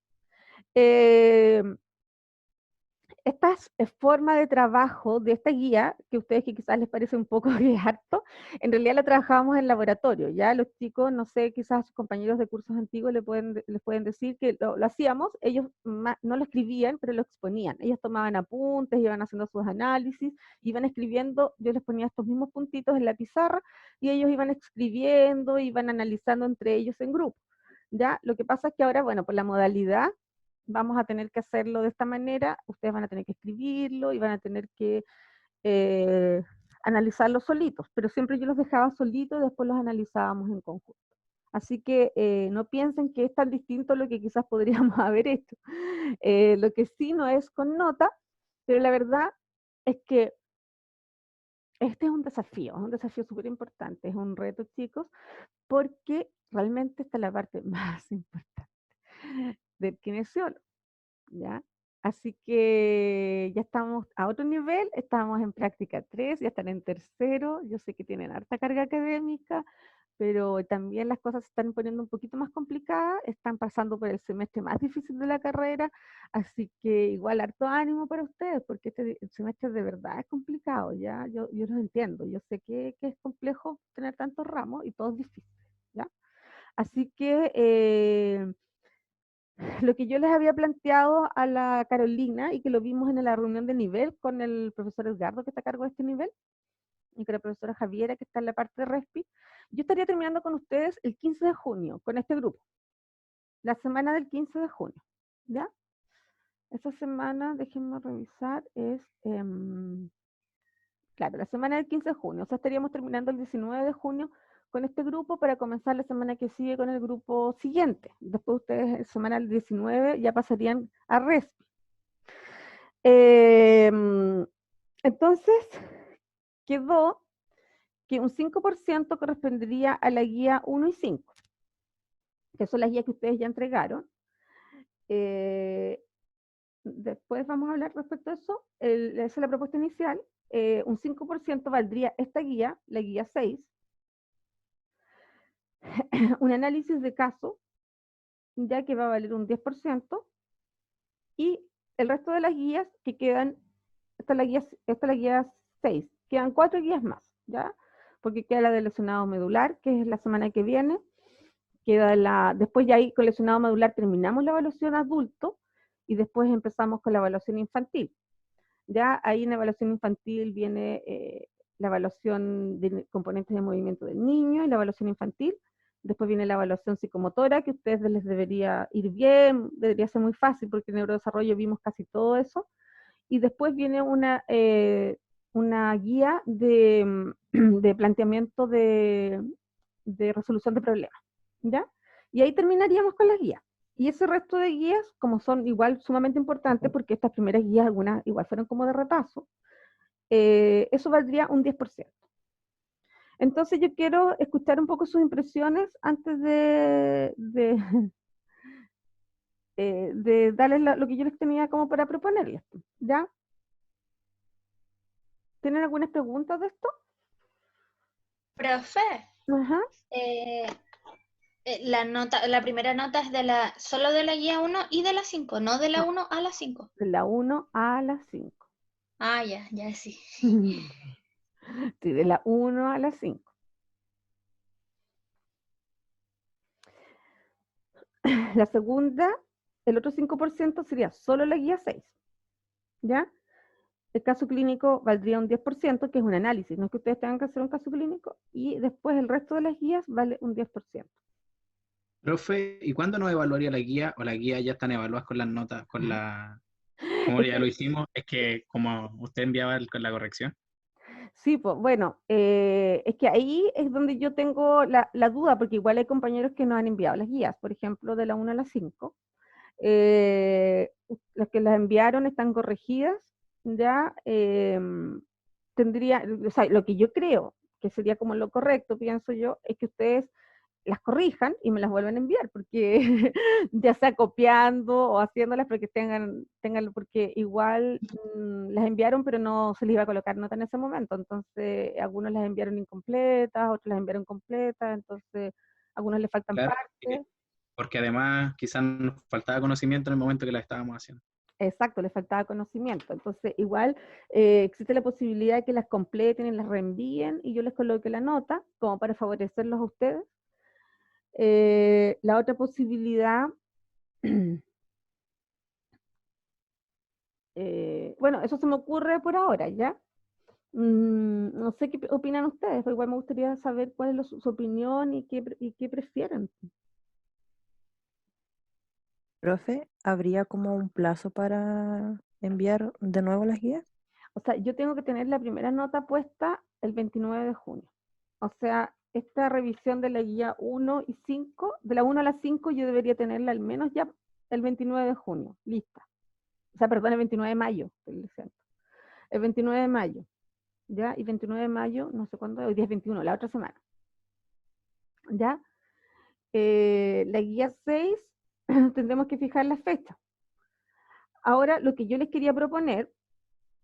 Esta forma de trabajo de esta guía, que a ustedes que quizás les parece un poco que es harto, en realidad la trabajábamos en laboratorio, ya los chicos, no sé, quizás sus compañeros de cursos antiguos les pueden decir que lo hacíamos, ellos no lo escribían, pero lo exponían, ellos tomaban apuntes, iban haciendo sus análisis, iban escribiendo, yo les ponía estos mismos puntitos en la pizarra, y ellos iban escribiendo, iban analizando entre ellos en grupo, ya, lo que pasa es que ahora, bueno, por la modalidad, vamos a tener que hacerlo de esta manera, ustedes van a tener que escribirlo y van a tener que analizarlo solitos, pero siempre yo los dejaba solitos y después los analizábamos en conjunto. Así que no piensen que es tan distinto a lo que quizás podríamos haber hecho. Lo que sí no es con nota, pero la verdad es que este es un desafío súper importante, es un reto, chicos, porque realmente esta es la parte más importante del kinesiólogo. ¿Ya? Así que ya estamos a otro nivel, estamos en práctica 3, ya están en tercero, yo sé que tienen harta carga académica, pero también las cosas se están poniendo un poquito más complicadas, están pasando por el semestre más difícil de la carrera, así que igual harto ánimo para ustedes, porque este semestre de verdad es complicado, ¿ya? Yo los entiendo, yo sé que es complejo tener tantos ramos y todos difíciles, ¿ya? Así que lo que yo les había planteado a la Carolina y que lo vimos en la reunión de nivel con el profesor Edgardo, que está a cargo de este nivel, y con la profesora Javiera, que está en la parte de RESPI, yo estaría terminando con ustedes el 15 de junio, con este grupo, la semana del 15 de junio, ¿ya? Esa semana, déjenme revisar, es, claro, la semana del 15 de junio, o sea, estaríamos terminando el 19 de junio con este grupo para comenzar la semana que sigue con el grupo siguiente. Después ustedes, la semana del 19, ya pasarían a RESPI. Entonces, quedó que un 5% correspondería a la guía 1 y 5, que son las guías que ustedes ya entregaron. Después vamos a hablar respecto a eso. Esa es la propuesta inicial. Un 5% valdría esta guía, la guía 6. Un análisis de caso, ya que va a valer un 10%. Y el resto de las guías que quedan, esta es la guía 6. Quedan 4 guías más, ¿ya? Porque queda la de lesionado medular, que es la semana que viene. Después ya ahí con lesionado medular terminamos la evaluación adulto y después empezamos con la evaluación infantil. Ya ahí en la evaluación infantil viene la evaluación de componentes de movimiento del niño y la evaluación infantil. Después viene la evaluación psicomotora, que a ustedes les debería ir bien, debería ser muy fácil porque en neurodesarrollo vimos casi todo eso. Y después viene una guía de, de planteamiento de resolución de problemas, ¿ya? Y ahí terminaríamos con las guías. Y ese resto de guías, como son igual sumamente importantes, porque estas primeras guías, algunas igual fueron como de repaso, eso valdría un 10%. Entonces yo quiero escuchar un poco sus impresiones antes de darles lo que yo les tenía como para proponerles, ¿ya? ¿Tienen algunas preguntas de esto? Profe, Ajá. la primera nota es solo de la guía 1 y de la 5, no de la 1 a la 5. De la 1 a la 5. Ah, ya sí. Sí, de la 1 a la 5. La segunda, el otro 5% sería solo la guía 6, ¿ya? El caso clínico valdría un 10%, que es un análisis, no es que ustedes tengan que hacer un caso clínico, y después el resto de las guías vale un 10%. Profe, ¿y cuándo nos evaluaría la guía? ¿O la guía ya están evaluadas con las notas, como ya lo hicimos? Es que como usted enviaba con la corrección. Sí, pues bueno, es que ahí es donde yo tengo la duda, porque igual hay compañeros que nos han enviado las guías, por ejemplo, de la 1 a la 5. Las que las enviaron están corregidas, ya tendría, o sea, lo que yo creo que sería como lo correcto, pienso yo, es que ustedes las corrijan y me las vuelven a enviar, porque ya sea copiando o haciéndolas, porque tengan porque igual las enviaron, pero no se les iba a colocar nota en ese momento, entonces algunos las enviaron incompletas, otros las enviaron completas, entonces a algunos les faltan Claro, partes. porque además quizás nos faltaba conocimiento en el momento que la estábamos haciendo. Exacto, les faltaba conocimiento. Entonces, igual existe la posibilidad de que las completen y las reenvíen y yo les coloque la nota como para favorecerlos a ustedes. La otra posibilidad, bueno, eso se me ocurre por ahora, ¿ya? No sé qué opinan ustedes, pero igual me gustaría saber cuál es su opinión y qué prefieren. Profe, ¿habría como un plazo para enviar de nuevo las guías? O sea, yo tengo que tener la primera nota puesta el 29 de junio. O sea, esta revisión de la guía 1 y 5, de la 1 a la 5 yo debería tenerla al menos ya el 29 de junio, lista. O sea, perdón, el 29 de mayo, estoy diciendo. El 29 de mayo, ¿ya? Y 29 de mayo, no sé cuándo, hoy día es 21, la otra semana. ¿Ya? La guía 6 tendremos que fijar la fecha. Ahora, lo que yo les quería proponer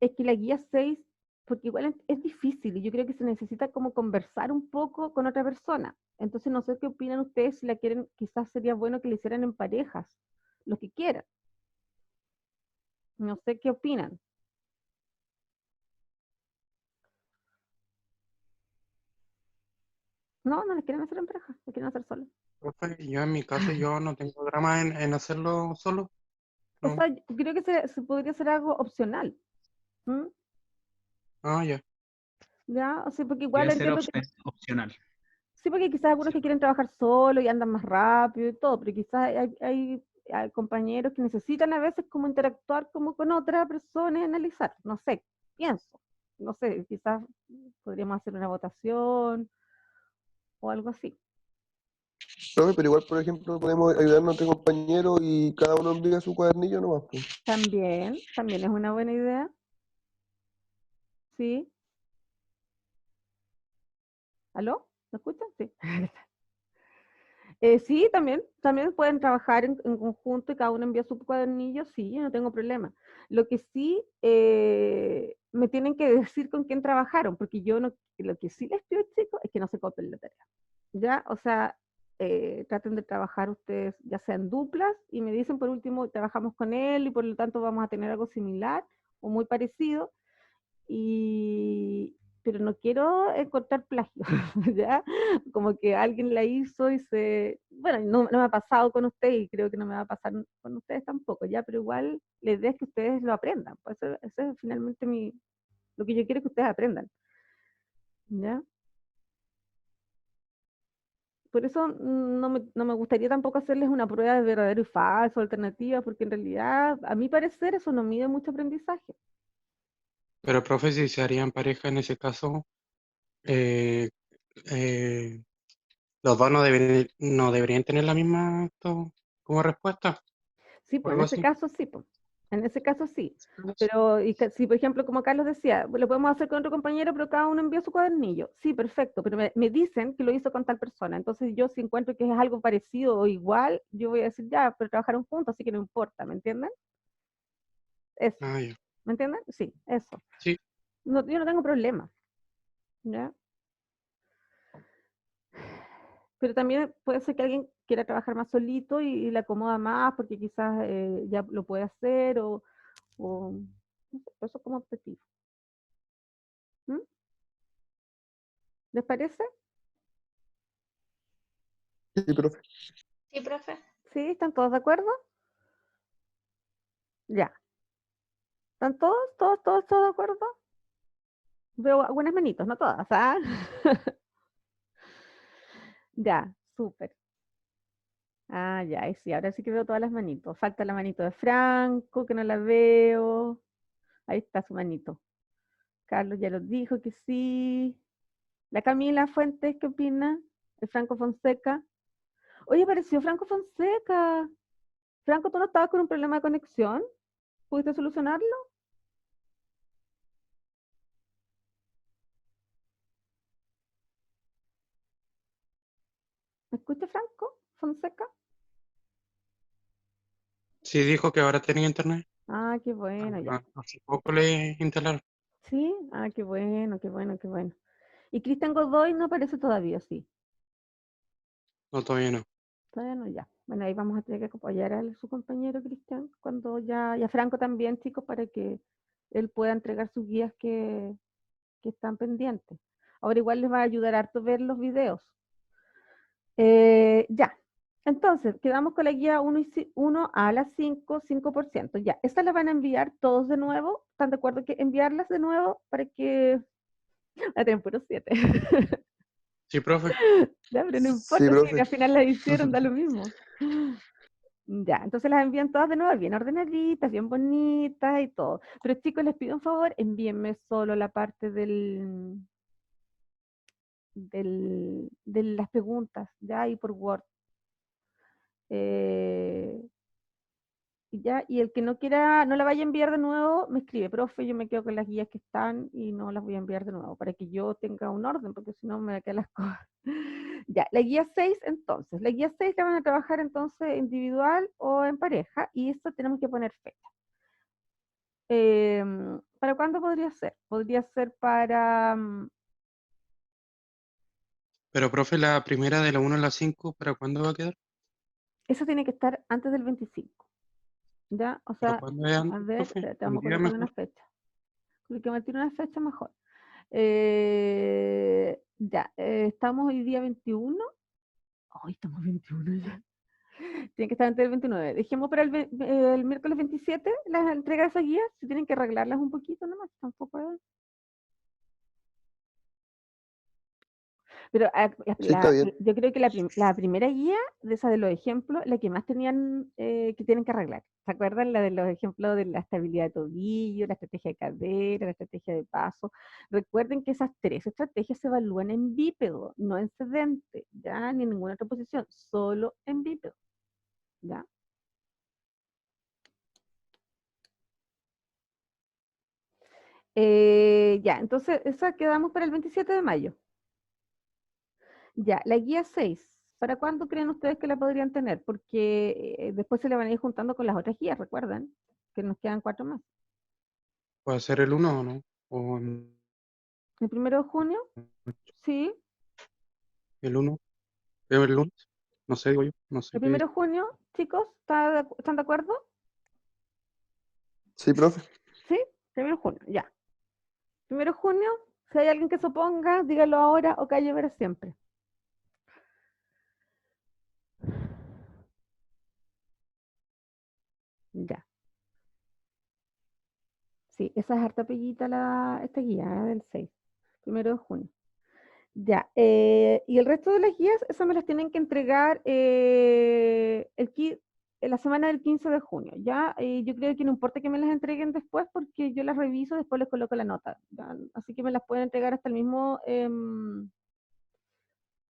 es que la guía 6, porque igual es difícil y yo creo que se necesita como conversar un poco con otra persona. Entonces no sé qué opinan ustedes, si la quieren, quizás sería bueno que la hicieran en parejas, los que quieran. No sé qué opinan. No, no les quieren hacer en pareja, la quieren hacer solos. Profe, yo en mi caso yo no tengo drama en hacerlo solo. O No. sea, yo creo que se podría hacer algo opcional. ¿Mm? Ah, ya. ¿Ya? O sea, porque igual Podría ser entiendo que opcional. sí, porque quizás algunos que ¿Cierto? quieren trabajar solo y andan más rápido y todo, pero quizás hay compañeros que necesitan a veces como interactuar como con otra persona y analizar. No sé, pienso. No sé, quizás podríamos hacer una votación o algo así. Profe, pero igual, por ejemplo, podemos ayudarnos entre compañeros y cada uno envía su cuadernillo nomás, pues. También es una buena idea. ¿Sí? ¿Aló? ¿Me escuchan? Sí. Sí, también pueden trabajar en conjunto y cada uno envía su cuadernillo, sí, yo no tengo problema. Lo que sí, me tienen que decir con quién trabajaron, porque yo no, lo que sí les pido, chicos, es que no se copien la tarea. ¿Ya? O sea, traten de trabajar ustedes, ya sea en duplas, y me dicen por último, trabajamos con él y por lo tanto vamos a tener algo similar o muy parecido, y, pero no quiero encontrar plagio, ¿ya? Como que alguien la hizo y bueno, no me ha pasado con ustedes y creo que no me va a pasar con ustedes tampoco, ¿ya? Pero igual la idea es que ustedes lo aprendan, pues eso es finalmente lo que yo quiero que ustedes aprendan, ¿ya? Por eso no me gustaría tampoco hacerles una prueba de verdadero y falso, alternativa, porque en realidad, a mi parecer, eso no mide mucho aprendizaje. Pero profe, si se harían pareja en ese caso, eh, eh, los dos no deberían tener la misma como respuesta, Sí, o pues en algo ese así. caso sí, pues. En ese caso sí. Pero si, por ejemplo, como Carlos decía, lo podemos hacer con otro compañero, pero cada uno envía su cuadernillo. Sí, perfecto, pero me dicen que lo hizo con tal persona. Entonces yo si encuentro que es algo parecido o igual, yo voy a decir, ya, pero trabajaron juntos, así que no importa, ¿me entienden? Eso, Ah, ya. ¿me entienden? Sí, eso. Sí, No, yo no tengo problema, ¿ya? Pero también puede ser que alguien quiera trabajar más solito y le acomoda más porque quizás ya lo puede hacer o no sé, eso como objetivo. ¿Mm? ¿Les parece? Sí, profe. Sí, profe. ¿Sí? ¿Están todos de acuerdo? Ya. ¿Están todos de acuerdo? Veo algunas manitos, no todas, ¿ah? Ya, súper. Ah, ya, y sí, ahora sí que veo todas las manitos. Falta la manito de Franco, que no la veo. Ahí está su manito. Carlos ya lo dijo que sí. La Camila Fuentes, ¿qué opina? El Franco Fonseca. Oye, apareció Franco Fonseca. Franco, ¿tú no estabas con un problema de conexión? ¿Pudiste solucionarlo? ¿Fuiste Franco Fonseca? Sí, dijo que ahora tenía internet. Ah, qué bueno, ya. Hace poco le instalaron. ¿Sí? Ah, qué bueno, qué bueno, qué bueno. Y Cristian Godoy no aparece todavía, sí. No, todavía no. Todavía no, ya. Bueno, ahí vamos a tener que apoyar a su compañero Cristian cuando ya, y a Franco también, chicos, para que él pueda entregar sus guías que están pendientes. Ahora igual les va a ayudar harto ver los videos. Ya. Entonces, quedamos con la guía 1 a las 5, 5%. Ya, estas las van a enviar todos de nuevo. ¿Están de acuerdo que enviarlas de nuevo para que... La tienen puro 7. Sí, profe. Ya, pero no Sí, importa si profe. al final las hicieron, da lo mismo. Ya, entonces las envían todas de nuevo, bien ordenaditas, bien bonitas y todo. Pero chicos, les pido un favor, envíenme solo la parte de las preguntas, ya, y por Word. Y el que no quiera, no la vaya a enviar de nuevo, me escribe, profe, yo me quedo con las guías que están y no las voy a enviar de nuevo, para que yo tenga un orden, porque si no me quedan las cosas. Ya, la guía 6 entonces. La guía 6 la van a trabajar entonces individual o en pareja, y esto tenemos que poner fecha. ¿Para cuándo podría ser? Podría ser para... Pero, profe, la primera de la 1 a la 5, ¿para cuándo va a quedar? eso tiene que estar antes del 25. ¿Ya? O ¿Pero sea, cuándo es a antes, ver, profe? espérate, Un vamos a día colocar una mejor. fecha. Coloquemos una fecha mejor. Ya, estamos hoy día 21. Hoy estamos 21 ya. Tiene que estar antes del 29. Dejemos para el miércoles 27 las entregas de esas guías. Si tienen que arreglarlas un poquito nomás, tampoco es. Pero Sí, está bien. yo creo que la primera guía de esa de los ejemplos, la que más tenían que tienen que arreglar. ¿Se acuerdan? La de los ejemplos de la estabilidad de tobillo, la estrategia de cadera, la estrategia de paso. Recuerden que esas 3 estrategias se evalúan en bípedo, no en sedente, ya, ni en ninguna otra posición, solo en bípedo, ¿ya? Ya, entonces esa quedamos para el 27 de mayo. Ya, la guía 6. ¿Para cuándo creen ustedes que la podrían tener? Porque después se le van a ir juntando con las otras guías, recuerdan, que nos quedan 4 más. ¿Puede ser el 1 o no? ¿O ¿El 1 de junio? Sí. el 1? ¿El lunes? No sé, digo yo. No sé ¿El qué. 1 de junio, chicos? ¿Están de acuerdo? Sí, profe. Sí, 1 de junio, ya. 1 de junio, si hay alguien que se oponga, dígalo ahora o calle para siempre. Ya. Sí, esa es harta pellita esta guía del 6. 1 de junio. Ya, y el resto de las guías, esas me las tienen que entregar en la semana del 15 de junio, ¿ya? Yo creo que no importa que me las entreguen después porque yo las reviso, después les coloco la nota, ¿ya? Así que me las pueden entregar hasta el mismo,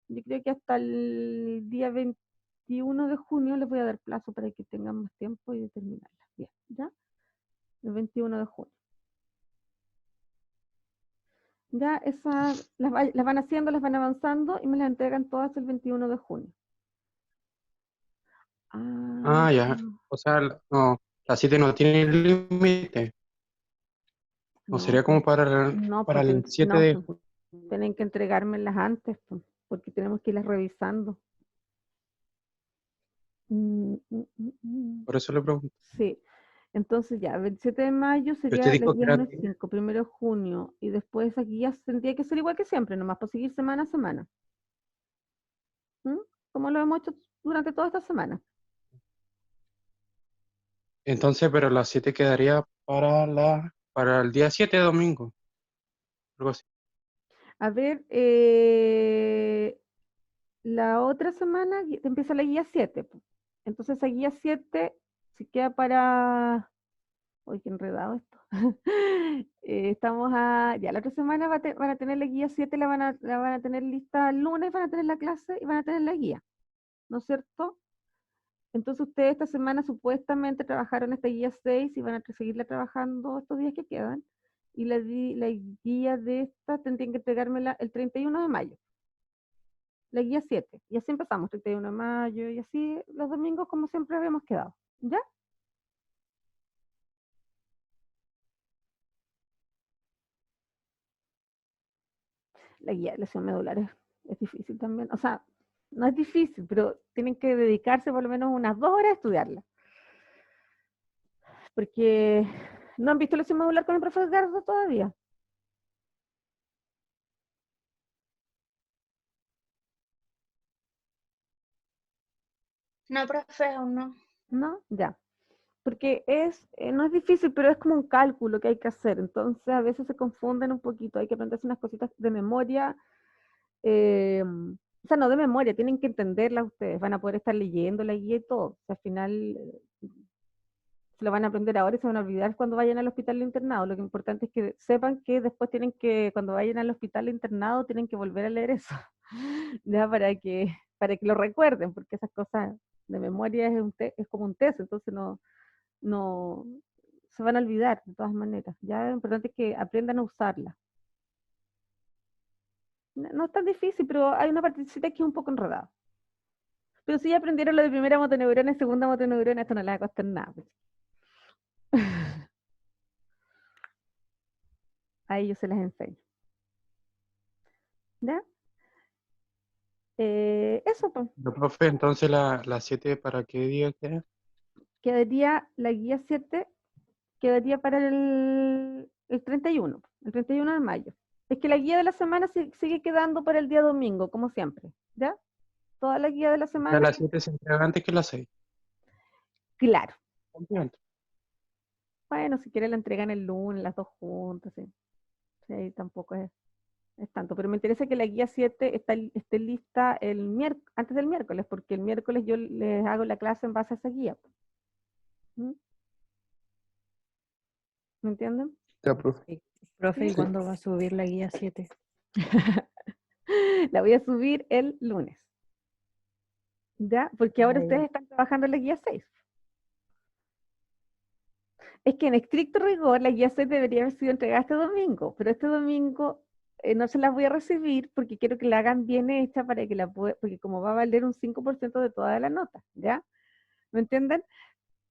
yo creo que hasta el día 21 de junio les voy a dar plazo para que tengan más tiempo y determinarlas, bien, ¿ya? El 21 de junio. Ya esas las van haciendo, las van avanzando y me las entregan todas el 21 de junio. Ah, Ah, ya. O sea, no, la 7 no tiene límite. ¿O no, sería como no, para pues, el 7 no, de pues, junio? tienen que entregármelas antes, pues, porque tenemos que irlas revisando. Mm, mm, mm, mm. Por eso le pregunto. Sí, entonces ya, 27 de mayo Que usted sería la dijo que guía era 1 y 5, 1 de junio, y después esas guías tendría que ser igual que siempre, nomás por seguir semana a semana. ¿Mm? Como lo hemos hecho durante toda esta semana. Entonces, pero la 7 quedaría para el día 7 de domingo. Algo así. A ver, la otra semana empieza la guía 7, po. Entonces esa guía 7 se queda para... Uy, qué enredado esto. Ya la otra semana van a tener la guía 7, la van a tener lista el lunes, van a tener la clase y van a tener la guía, ¿no es cierto? Entonces ustedes esta semana supuestamente trabajaron esta guía 6 y van a seguirla trabajando estos días que quedan. Y la guía de esta tendrían que entregármela el 31 de mayo. la guía 7. Y así empezamos, 31 de mayo, y así los domingos como siempre habíamos quedado. ¿Ya? La guía de lesión medular es difícil también. O sea, no es difícil, pero tienen que dedicarse por lo menos unas 2 horas a estudiarla. Porque no han visto lesión medular con el profesor Gardo todavía. No, profe, aún no. ¿No? Ya. Porque no es difícil, pero es como un cálculo que hay que hacer. Entonces a veces se confunden un poquito. Hay que aprenderse unas cositas de memoria. O sea, no de memoria, tienen que entenderla ustedes. Van a poder estar leyendo la guía y todo. O sea, al final se lo van a aprender ahora y se van a olvidar cuando vayan al hospital de internado. Lo que es importante es que sepan que después tienen que, cuando vayan al hospital de internado, tienen que volver a leer eso. Ya para que lo recuerden, porque esas cosas de memoria es como un test, entonces no se van a olvidar de todas maneras. Ya lo importante es que aprendan a usarla. No es tan difícil, pero hay una partecita que es un poco enredada. Pero si ya aprendieron lo de primera motoneurona y segunda motoneurona, esto no les va a costar nada. Pues. A ellos se las enseño. ¿Ya? Eso, pues. Pero, profe, entonces la 7 ¿para qué día queda? Quedaría la guía 7, quedaría para el 31, el 31 de mayo. Es que la guía de la semana sigue quedando para el día domingo, como siempre. ¿Ya? Toda la guía de la O sea, semana. la 7 se entrega antes que la 6. Claro. Obviamente. Bueno, si quiere la entregan el lunes, las dos juntas, sí. Sí, ahí tampoco es tanto. Pero me interesa que la guía 7 esté lista antes del miércoles, porque el miércoles yo les hago la clase en base a esa guía. ¿Mm? ¿Me entienden? Ya, profe. Sí. Profe, ¿y Sí. cuándo va a subir la guía 7? La voy a subir el lunes. ¿Ya? Porque ahora Ah, ya. ustedes están trabajando en la guía 6. Es que en estricto rigor la guía 6 debería haber sido entregada este domingo, pero este domingo no se las voy a recibir porque quiero que la hagan bien hecha para que porque como va a valer un 5% de toda la nota, ¿ya? ¿Me entienden?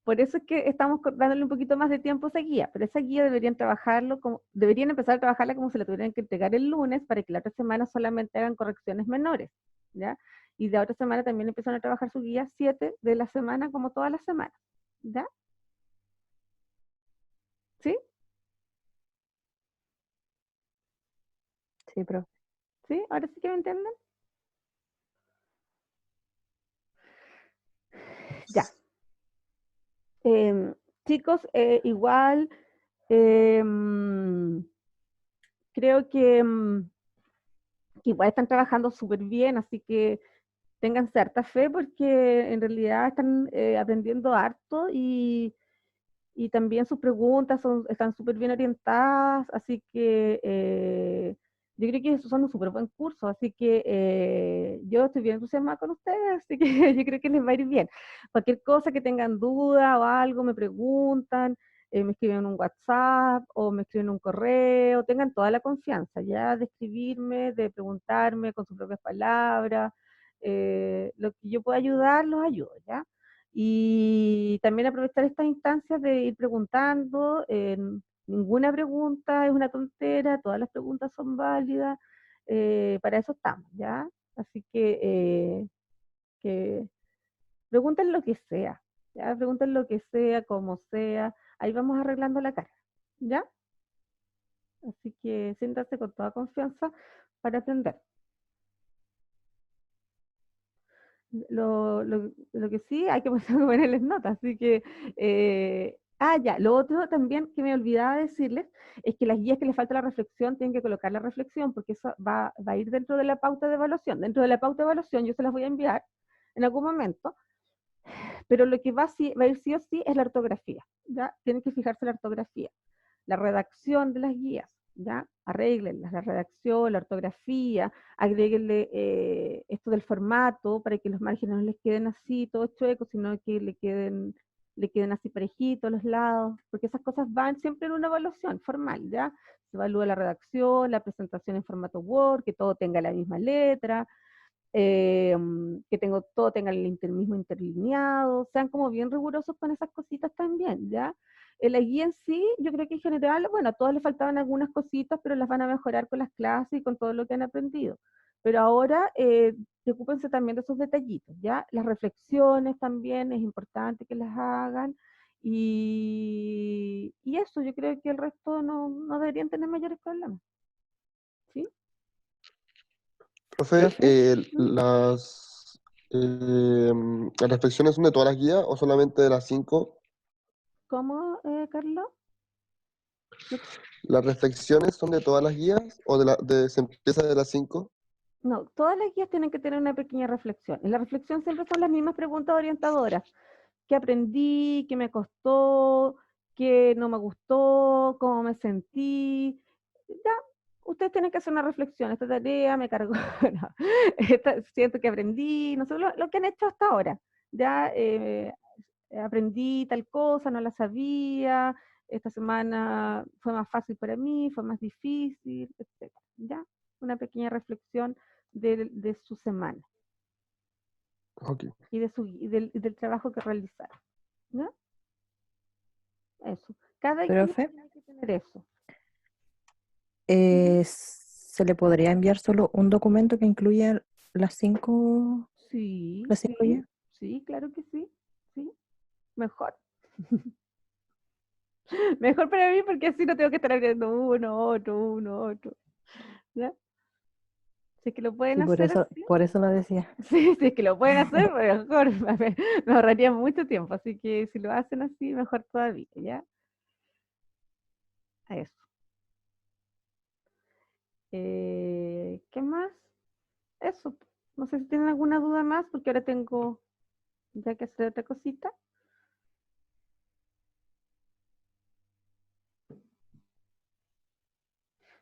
Por eso es que estamos dándole un poquito más de tiempo a esa guía, pero esa guía deberían empezar a trabajarla como si la tuvieran que entregar el lunes para que la otra semana solamente hagan correcciones menores, ¿ya? Y de la otra semana también empiezan a trabajar su guía 7 de la semana como todas las semanas, ¿ya? ¿Sí? Sí, profe. ¿Sí? ¿Ahora sí que me entienden? Ya. Chicos, igual creo que igual están trabajando súper bien, así que tengan cierta fe porque en realidad están aprendiendo harto y también sus preguntas están súper bien orientadas, así que yo creo que son un súper buen curso, así que yo estoy bien entusiasmada con ustedes, así que yo creo que les va a ir bien. Cualquier cosa que tengan duda o algo, me preguntan, me escriben un WhatsApp o me escriben un correo, tengan toda la confianza ya de escribirme, de preguntarme con sus propias palabras, lo que yo pueda ayudar, los ayudo, ¿ya? Y también aprovechar estas instancias de ir preguntando. Ninguna pregunta es una tontera, todas las preguntas son válidas. Para eso estamos, ¿ya? Así que pregunten lo que sea, ¿ya? Pregunten lo que sea, como sea. Ahí vamos arreglando la cara, ¿ya? Así que siéntate con toda confianza para aprender. Lo que sí hay que ponerles notas, así que, ya, lo otro también que me olvidaba decirles es que las guías que les falta la reflexión tienen que colocar la reflexión porque eso va a ir dentro de la pauta de evaluación. Dentro de la pauta de evaluación yo se las voy a enviar en algún momento, pero lo que va a ir sí o sí es la ortografía, ¿ya? Tienen que fijarse la ortografía, la redacción de las guías, ¿ya? Arréglenlas, la redacción, la ortografía, agréguenle esto del formato para que los márgenes no les queden así, todos chuecos, sino que le queden así parejitos los lados, porque esas cosas van siempre en una evaluación formal, ¿ya? Se evalúa la redacción, la presentación en formato Word, que todo tenga la misma letra, que todo tenga el mismo interlineado, sean como bien rigurosos con esas cositas también, ¿ya? La guía en sí, yo creo que en general, bueno, a todos les faltaban algunas cositas, pero las van a mejorar con las clases y con todo lo que han aprendido. Pero ahora, preocúpense también de esos detallitos, ¿ya? Las reflexiones también es importante que las hagan. Y eso, yo creo que el resto no deberían tener mayores problemas. ¿Sí? Profe, Profe, ¿las reflexiones son de todas las guías o solamente de las 5? ¿Cómo, Carlos? ¿Las reflexiones son de todas las guías o se empieza de las 5? No, todas las guías tienen que tener una pequeña reflexión. En la reflexión siempre son las mismas preguntas orientadoras. ¿Qué aprendí? ¿Qué me costó? ¿Qué no me gustó? ¿Cómo me sentí? Ya, ustedes tienen que hacer una reflexión. Esta tarea me cargó. No, siento que aprendí, no sé, lo que han hecho hasta ahora. Ya aprendí tal cosa, no la sabía. Esta semana fue más fácil para mí, fue más difícil, etc. Ya, una pequeña reflexión de su semana Ok. y del trabajo que realizaron. ¿Ya? Eso. Cada guía profe, tiene que tener eso. ¿se le podría enviar solo un documento que incluya las cinco, Sí, las cinco sí, guías? sí, claro que sí. Sí, mejor. Mejor para mí porque así no tengo que estar abriendo uno, otro. ¿Ya? Si es que lo pueden Sí, hacer así. por eso lo decía. Sí, si es que lo pueden hacer, mejor. Me ahorraría mucho tiempo. Así que si lo hacen así, mejor todavía. ¿Ya? Eso. ¿Qué más? Eso. No sé si tienen alguna duda más porque ahora tengo ya que hacer otra cosita.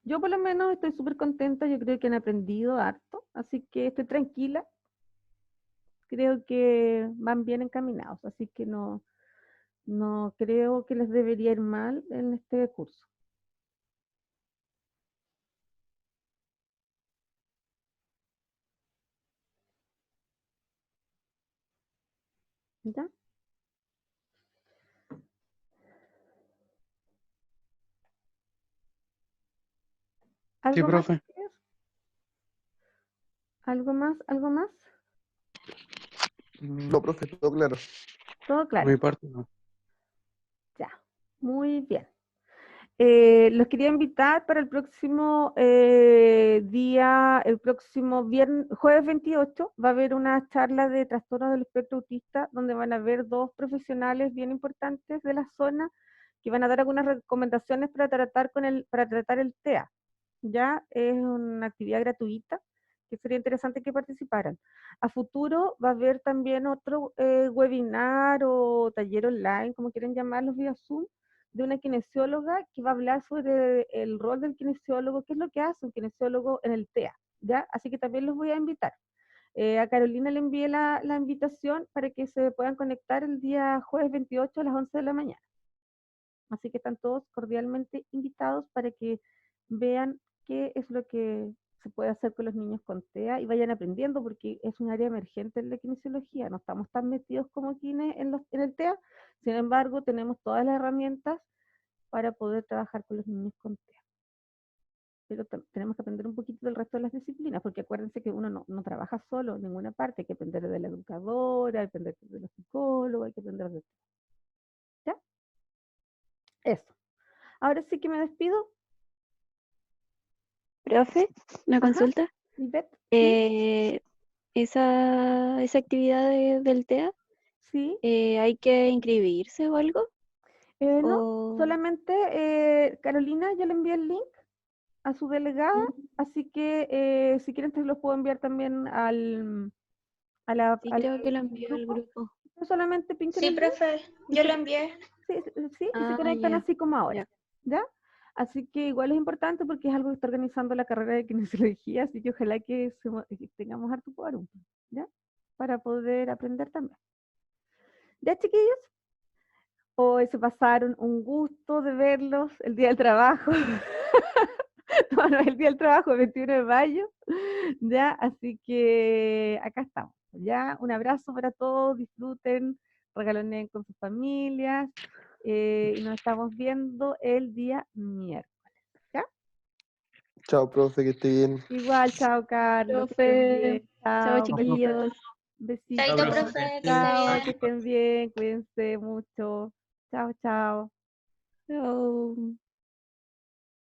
Yo por lo menos estoy súper contenta, yo creo que han aprendido harto, así que estoy tranquila, creo que van bien encaminados, así que no creo que les debería ir mal en este curso. ¿Ya? Sí, ¿Algo más, profe. chiquillos? ¿Algo más? ¿Algo más? No, profe, todo claro. Todo Por mi claro. parte, no. Ya. Muy bien. Los quería invitar para el próximo día, el próximo jueves 28, va a haber una charla de trastornos del espectro autista, donde van a haber dos profesionales bien importantes de la zona que van a dar algunas recomendaciones para tratar el TEA. Ya es una actividad gratuita que sería interesante que participaran. A futuro va a haber también otro webinar o taller online, como quieren llamarlos, vía Zoom, de una kinesióloga que va a hablar sobre el rol del kinesiólogo, qué es lo que hace un kinesiólogo en el TEA, ¿ya? Así que también los voy a invitar. A Carolina le envié la invitación para que se puedan conectar el día jueves 28 a las 11 de la mañana. Así que están todos cordialmente invitados para que vean qué es lo que se puede hacer con los niños con TEA y vayan aprendiendo porque es un área emergente en la kinesiología. No estamos tan metidos como kines en el TEA, sin embargo tenemos todas las herramientas para poder trabajar con los niños con TEA. Pero tenemos que aprender un poquito del resto de las disciplinas, porque acuérdense que uno no trabaja solo en ninguna parte, hay que aprender de la educadora, hay que aprender de los psicólogos, hay que aprender de todo. ¿Ya? Eso. Ahora sí que me despido. Profe, una Ajá. consulta. Ivette, ¿sí? Esa actividad del TEA, ¿Sí? ¿hay que inscribirse o algo? No, O... solamente Carolina, yo le envié el link a su delegada, Mm, así que si quieren te los puedo enviar también sí, al creo que lo envió al grupo. grupo. Solamente pinchen Sí, el link profe, y yo lo envié. se Ah, conectan ya, así como ahora, ya. ¿ya? Así que igual es importante porque es algo que está organizando la carrera de kinesiología, así que ojalá que tengamos harto quórum, ¿ya? Para poder aprender también. ¿Ya, chiquillos? Hoy se pasaron un gusto de verlos el día del trabajo. No, no es el Día del Trabajo, el 21 de mayo. Ya, así que acá estamos. Ya, un abrazo para todos, disfruten, regaloneen con sus familias y nos estamos viendo el día miércoles. ¿Ya? Chao, profe, que esté bien. Igual, chao, Carlos, que estén Profe, bien. chao Chao, chiquillos. besitos. Chaito, profe. profe, que esté Chao, bien. que estén bien, cuídense mucho. Chao, chao. Chao.